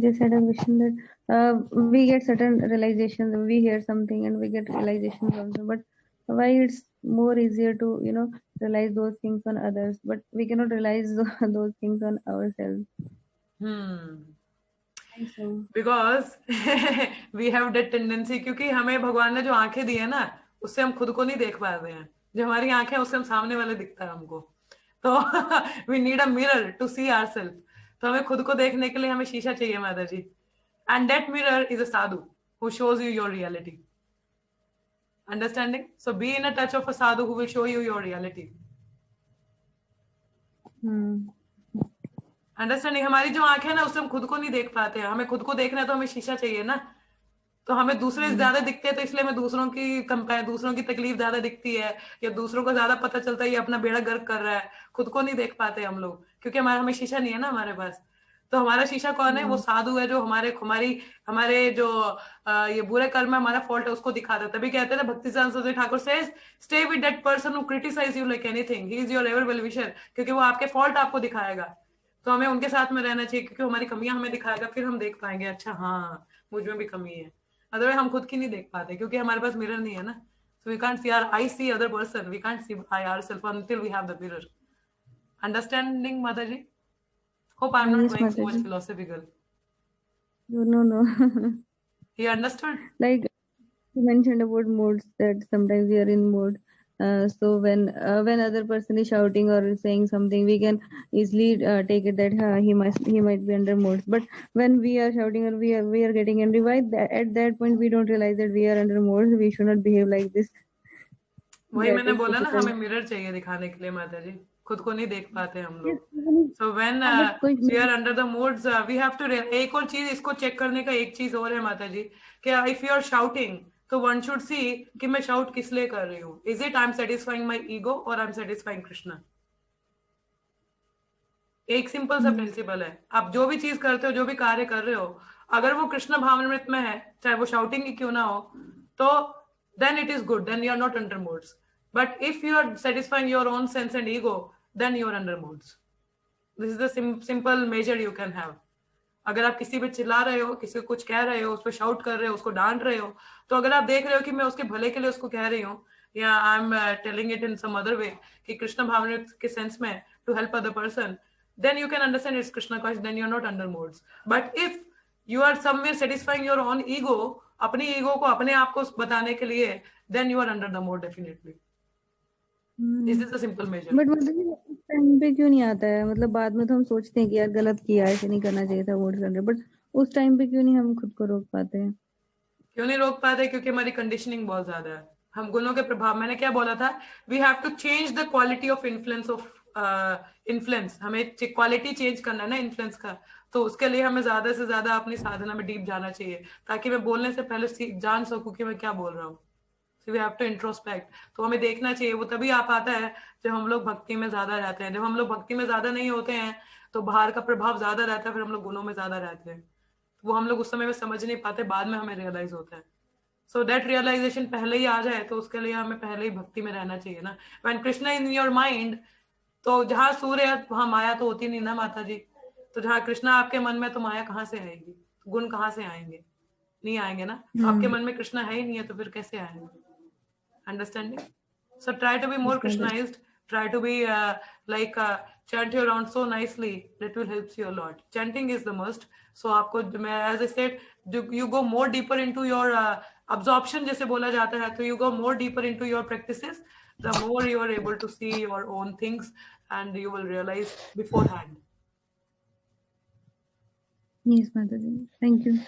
just had a vision that we get certain realizations. We hear something and we get realizations also. But why it's more easier to realize those things on others, but we cannot realize those things on ourselves. So, Because we have that tendency, क्योंकि हमें भगवान ने जो आंखें दी है ना, उससे हम खुद को नहीं देख पा रहे हैं. जो हमारी आंखें उससे हम सामने वाले दिखता है हमको. तो we need a mirror to see ourselves. तो हमें खुद को देखने के लिए हमें शीशा चाहिए माता जी. And that mirror is a sadhu who shows you your reality. Understanding? So be in a touch of a sadhu who will show you your reality. Understanding? हमारी जो आंखें है ना उससे हम खुद को नहीं देख पाते हैं. हमें खुद को देखना है तो हमें शीशा चाहिए ना. तो हमें दूसरे ज्यादा दिखते हैं तो इसलिए हमें दूसरों की तकलीफ ज्यादा दिखती है या दूसरों को ज्यादा पता चलता है ये अपना बेड़ा गर्क कर रहा है. खुद को नहीं देख पाते हम लोग क्योंकि हमें शीशा नहीं है ना हमारे पास. तो हमारा शीशा कौन है? वो साधु है जो हमारे जो ये बुरे कर्म है, हमारा फॉल्ट है, उसको दिखाता है. तभी कहते हैं ना Bhaktisiddhanta Saraswati Thakur says stay with that person who criticize you like anything, he is your ever well wisher, क्योंकि वो आपके फॉल्ट आपको दिखाएगा. तो हमें उनके साथ में रहना चाहिए क्योंकि हमारी कमियां हमें दिखाएगा, फिर हम देख पाएंगे अच्छा हाँ मुझ में भी कमी है. अदरवाइज हम खुद की नहीं देख पाते क्योंकि हमारे पास मिरर नहीं है ना. So we can't see our I see other person. We can't see ourselves until we have the mirror. Understanding, Mataji? Hope I'm not Yes, going so much Mataji. philosophical. No. You understood? Like you mentioned about modes, that sometimes we are in mode. So when other person is shouting or saying something, we can easily take it that he might be under modes. But when we are shouting or we are getting angry, at that point we don't realize that we are under modes. We should not behave like this. वही That मैंने is बोला ना, difficult. हमें mirror चाहिए दिखाने के लिए माताजी. खुद को नहीं देख पाते हम लोग. Yes, So when but we are under the modes, we have to. एक और चीज इसको चेक करने का एक चीज और है माताजी कि if you are shouting, तो one should see कि मैं shout किस लिए कर रही हूँ. Is it I'm satisfying my ego or I'm satisfying Krishna? एक सिंपल सा प्रिंसिपल है. आप जो भी चीज करते हो, जो भी कार्य कर रहे हो, अगर वो कृष्ण भावनामृत में है, चाहे वो शाउटिंग ही क्यों ना हो, तो then it is good, then you are not under modes. But if you are satisfying your own sense and ego, then you are under modes. This is the simple measure you can have. अगर आप किसी पे चिल्ला रहे हो, किसी को कुछ कह रहे हो, उस पर शाउट कर रहे हो, उसको डांट रहे हो, तो अगर आप देख रहे हो कि मैं उसके भले के लिए उसको कह रही हूँ, या I am telling it in some other way कि कृष्ण भावना के सेंस में to help other person, then you can understand it's Krishna conscious, then you're not under modes. But if you are somewhere satisfying your own ego, अपनी ego को अपने आप को बताने के लिए, then you are under the mode definitely. This is a simple measure. But मतलब उस टाइम पे क्यों नहीं आता है? मतलब बाद में तो हम सोचते हैं कि यार गलत किया, ऐसे नहीं करना चाहिए था, मोड्स अंडर, बट उस टाइम पे क्यों नहीं हम खुद को रोक पाते हैं? क्यों नहीं रोक पाते? क्योंकि हमारी कंडीशनिंग बहुत ज्यादा है. हम गुणों के प्रभाव, मैंने क्या बोला था, we have to change the quality of influence. हमें क्वालिटी चेंज करना है ना इन्फ्लुएंस का, तो उसके लिए हमें ज्यादा से ज्यादा अपनी साधना में डीप जाना चाहिए ताकि मैं बोलने से पहले जान सकूं कि मैं क्या बोल रहा हूँ. So we have to introspect. तो हमें देखना चाहिए. वो तभी आ पाता है जब हम लोग भक्ति में ज्यादा रहते हैं. जब हम लोग भक्ति में ज्यादा नहीं होते हैं तो बाहर का प्रभाव ज्यादा रहता है, फिर हम लोग गुणों में ज्यादा रहते हैं. वो हम लोग उस समय में समझ नहीं पाते, बाद में हमें रियलाइज होता है. सो दैट रियलाइजेशन पहले ही आ जाए तो उसके लिए हमें पहले ही भक्ति में रहना चाहिए ना. When Krishna in your mind, तो जहाँ सूर्य है वहां माया तो होती नहीं ना माता जी. तो जहाँ कृष्णा आपके मन में, तो माया कहाँ से आएगी, गुण कहाँ से आएंगे? नहीं आएंगे ना. तो आपके मन में कृष्णा है ही नहीं है तो फिर कैसे आएंगे? Understanding? So try to be more Krishnaized. Try to be chant your round so nicely. That will help you a lot. Chanting is the must. So आपको, as I said, you go more deeper into your absorption, जैसे बोला जाता है, तो you go more deeper into your practices, the more you are able to see your own things and you will realize beforehand. Yes, Mataji. Thank you.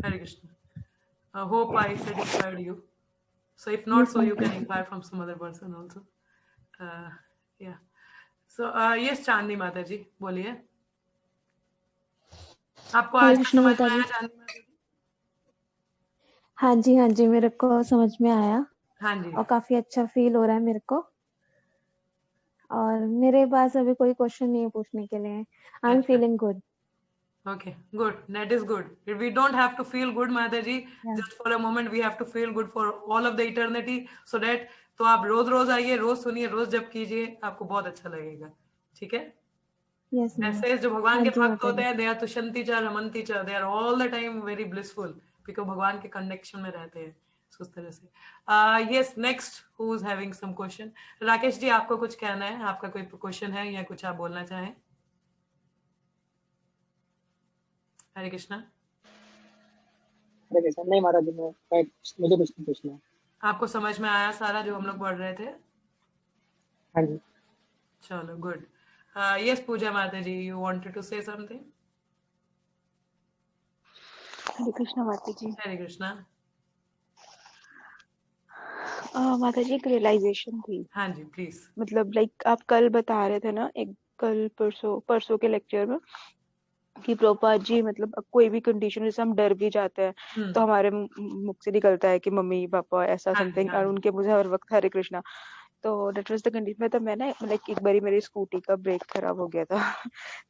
Hare Krishna. I hope I satisfied you. So if not, Yes, so you Mataji. can inquire from some other person also. Yeah. So yes, चांदनी माता जी बोलिए. आपको हरे आज का कृष्ण समझ में माता आया जी. चांदनी माता जी? हाँ जी मेरे को समझ में आया हाँ जी. और काफी अच्छा फील हो रहा है मेरे को. और मेरे पास अभी कोई क्वेश्चन नहीं है पूछने के लिए. आई एम अच्छा. Feeling good. Okay, good. That is good. We don't have to feel good, Mataji. Yeah. Just for a moment, we have to feel good for all of the eternity. So that, तो आप रोज रोज आइए, रोज सुनिए, रोज जप कीजिए, आपको बहुत अच्छा लगेगा. ठीक है? Yes ma'am. ऐसे जो भगवान हाँ के जी भक्त माता होते जी. हैं, they are तुषंती च रमंती च, they are all the time very blissful because भगवान के कनेक्शन में रहते हैं. So उस तरह से. Yes, next who is having some question? Rakesh ji, आपको कुछ कहना है? आपका कोई क्वेश्चन है या कुछ आप बोलना चाहें? हरे कृष्णा. हरे कृष्ण. नहीं महाराज जी, मुझे कुछ नहीं पूछना है. आपको समझ में आया सारा जो हम लोग पढ़ रहे थे? हाँ जी. चलो good. Yes, Pooja Mataji, you wanted to say something? हरे कृष्णा माता जी। Hare Krishna. माता जी एक रियलाइजेशन थी, हाँ जी, please. मतलब लाइक आप कल बता रहे थे ना, एक कल परसों के लेक्चर में कि प्रभुपाद जी मतलब अब कोई भी कंडीशन जैसे हम डर भी जाते हैं तो हमारे मुख से निकलता है कि मम्मी पापा ऐसा हाँ जी, समथिंग, हाँ और जी. उनके मुझे हर वक्त हरे कृष्णा। तो डेट वाज द कंडीशन में, तो मैं ना लाइक एक बारी मेरी स्कूटी का ब्रेक खराब हो गया था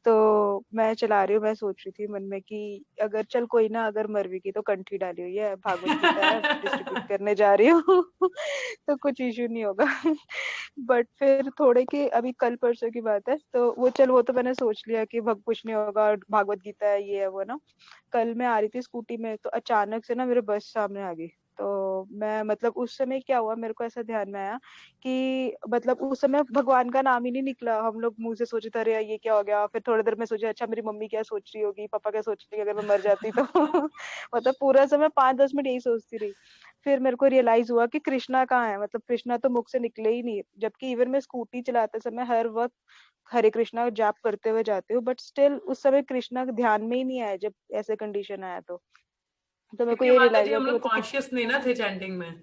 तो मैं चला रही हूँ, मैं सोच रही थी मन में कि अगर चल कोई ना, अगर मर भी गई तो कंठी डाली हुई है, भागवत गीता है, डिस्ट्रीब्यूट करने जा रही हूँ तो कुछ इशू नहीं होगा बट फिर थोड़े के अभी कल परसों की बात है, तो वो चल वो तो मैंने सोच लिया कि भग कुछ नहीं होगा और भागवत गीता है ये है वो ना। कल मैं आ रही थी स्कूटी में तो अचानक से ना मेरे बस सामने आ गई, तो मैं मतलब उस समय क्या हुआ मेरे को ऐसा ध्यान में आया कि मतलब उस समय भगवान का नाम ही नहीं निकला, हम लोग मुंह से सोचे थे अरे ये क्या हो गया, फिर थोड़ी देर में सोचे अच्छा मेरी मम्मी क्या सोच रही होगी, पापा क्या सोच रही होगी अगर मैं मर जाती तो मतलब पूरा समय 5-10 मिनट यही सोचती रही। फिर मेरे को रियलाइज हुआ कि कृष्णा कहाँ है, मतलब कृष्णा तो मुख से निकले ही नहीं, जबकि इवन मैं स्कूटी चलाते समय हर वक्त हरे कृष्णा जाप करते हुए जाती हूँ, बट स्टिल उस समय कृष्णा ध्यान में ही नहीं आया जब ऐसे कंडीशन आया। तो मेरे को क्योंकि ये माता रियलाइज जी हुआ हम कि लोग मतलब कॉन्शियस नहीं ना थे चैंटिंग में।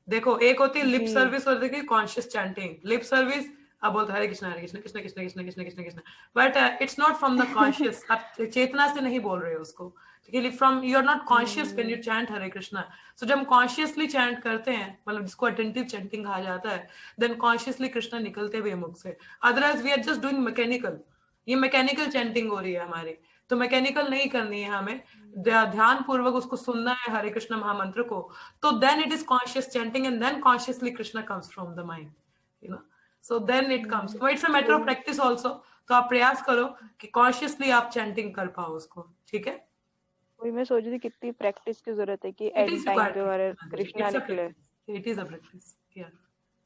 देखो एक होती है लिप जी सर्विस और देखिए कॉन्शियस चैंटिंग। लिप सर्विस आप बोलते Hare Krishna Krishna Krishna Krishna Krishna Krishna Krishna, but it's not from the conscious, आप चेतना से नहीं बोल रहे हो उसको, ठीक है। From you are not conscious when you chant Hare Krishna. So जब हम कॉन्शियसली चैंट करते हैं, मतलब जिसको अटेंटिव चैंटिंग कहा जाता है, देन कॉन्शियसली कृष्णा निकलते हुए मुख से। Otherwise we are just doing mechanical, ये मैकेनिकल चैंटिंग हो रही है हमारी। तो मैकेनिकल नहीं करनी है हमें, ध्यान पूर्वक उसको सुनना है हरे कृष्ण महामंत्र को। तो then it is conscious chanting and then consciously Krishna comes from the mind, you know. So then it comes, it's a matter of practice also. तो आप प्रयास करो कि कॉन्शियसली आप चैंटिंग कर पाओ उसको, ठीक है। वही मैं सोच रही थी कितनी प्रैक्टिस की जरूरत है कि it and is time required पे हमारे प्रैक्टिस, कृष्णा इट्स अ निकले। Practice, it is a practice, या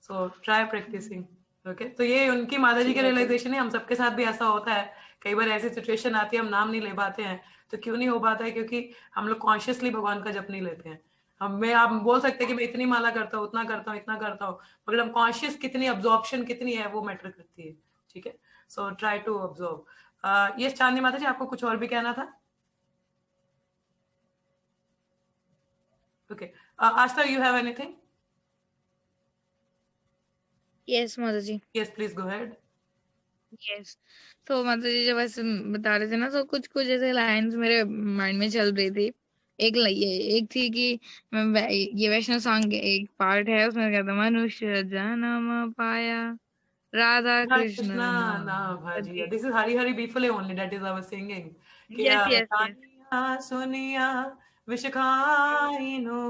सो ट्राई प्रैक्टिसिंग। ओके, तो ये उनकी माता जी जी के माता जी। रियलाइजेशन है। हम सबके साथ भी ऐसा होता है, कई बार ऐसी सिचुएशन आती है हम नाम नहीं ले पाते हैं। तो क्यों नहीं हो पाता है? क्योंकि हम लोग कॉन्शियसली भगवान का जप नहीं लेते हैं। हमें आप बोल सकते हैं कि मैं इतनी माला करता हूँ, उतना करता हूँ, इतना करता हूँ, मगर हम कॉन्शियस कितनी, अब्जॉर्प्शन कितनी है, वो मैटर करती है, ठीक है। So try to observe. ये चांदनी माता जी आपको कुछ और भी कहना था? Okay, Aastha you have anything? Yes माता जी। Yes please go ahead. Yes, तो माता जी जब ऐसे बता रहे थे ना, तो कुछ कुछ ऐसे लाइंस मेरे माइंड में चल रही थी। एक थी कि ये वैष्णव सॉन्ग एक पार्ट है, उसमें कहता मनुष्य जन्म पाया राधा कृष्ण Krishna नाम na bhajiya. भजिया। This is Hari Hari Bifale only. That is our singing. कि यस यस यस तानिया सुनिया विष खाइनो.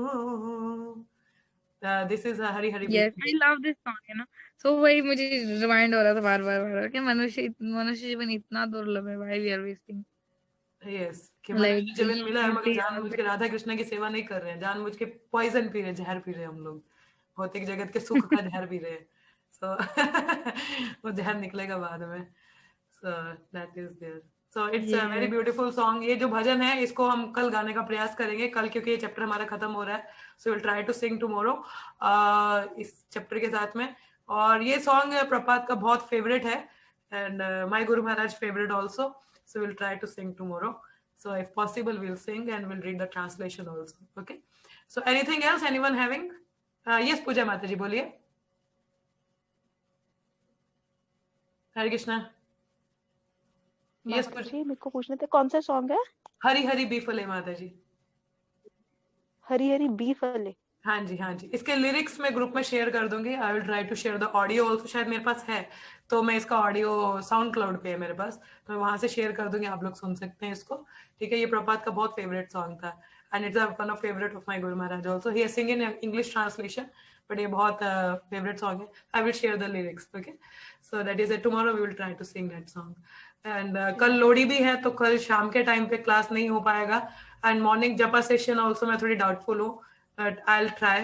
This is a Hari Hari yes, Bifale. I love this song, है ना। सो वही मुझे रिमाइंड हो रहा था बार बार बार बार कि मनुष्य जीवन इतना दुर्लभ है, भाई वी आर वेस्टिंग Yes, कि लाइक मनुष्य जीवन मिला है मगर ब्यूटी जानबूझ के राधा कृष्ण की सेवा नहीं कर रहे हैं, जानबूझ के पॉइजन पी रहे हैं, जहर पी रहे हैं हम लोग, भौतिक जगत के सुख का जहर पी रहे हैं। So वो जहर निकलेगा बाद में। So that is there. So it's a very ये beautiful song. ये जो भजन है इसको हम कल गाने का प्रयास करेंगे कल, क्योंकि ये चैप्टर हमारा खत्म हो रहा है। So we'll try to sing tomorrow इस चैप्टर के साथ में। और ये सॉन्ग प्रपात का बहुत फेवरेट है and my Guru Maharaj favorite also. So we'll try to sing tomorrow. So if possible we'll sing and we'll read the translation also. Okay. So anything else anyone having? Yes Pooja Mataji बोलिए। हरे Krishna. Yes माता जी मेरे को पूछना था कौन सा song है? हरी हरी बीफले माता जी। हरी हरी बी फले। हाँ जी, हाँ जी, इसके लिरिक्स मैं ग्रुप में शेयर कर दूंगी। I will try to share the audio also, शायद मेरे पास है तो मैं इसका ऑडियो साउंड क्लाउड पे है मेरे पास, तो मैं वहां से शेयर कर दूंगी, आप लोग सुन सकते हैं इसको, ठीक है। ये प्रभात का बहुत फेवरेट सॉन्ग था and it's one of favourite of my guru Maharaj also. He sing in English translation, but ये बहुत फेवरेट सॉन्ग है। I will share the lyrics, okay. So that is it, tomorrow we will try to sing that song. And कल लोहड़ी भी है तो कल शाम के टाइम पे क्लास नहीं हो पाएगा एंड मॉर्निंग जपा सेशन ऑल्सो मैं थोड़ी डाउटफुल हूँ, but I'll try.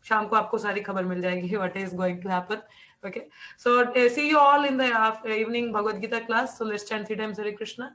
शाम को आपको सारी खबर मिल जाएगी what is going to happen. Okay, so see you all in the evening Bhagavad Gita class. So let's chant 3 times Hare Krishna,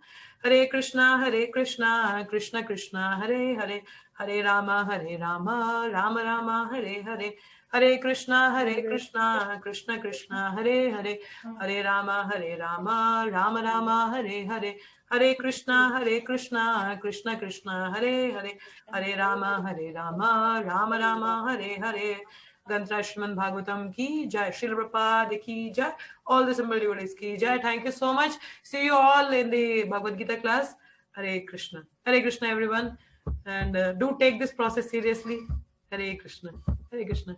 Krishna Krishna, Hare Krishna, Hare Hare, Hare Rama, Rama Rama, Hare Hare, Hare Krishna, Krishna Krishna, Hare Hare, Hare Rama, Rama Rama, Hare Hare, Hare Krishna, Krishna Krishna, Hare Hare, Hare Rama, Rama Rama, Hare Hare. Gantra Srimad Bhagavatam ki jai, Srila Prabhupada ki jai, all the simple devotees ki jai. Thank you so much. See you all in the Bhagavad Gita class. Hare Krishna everyone, and do take this process seriously. Hare Krishna, Hare Krishna.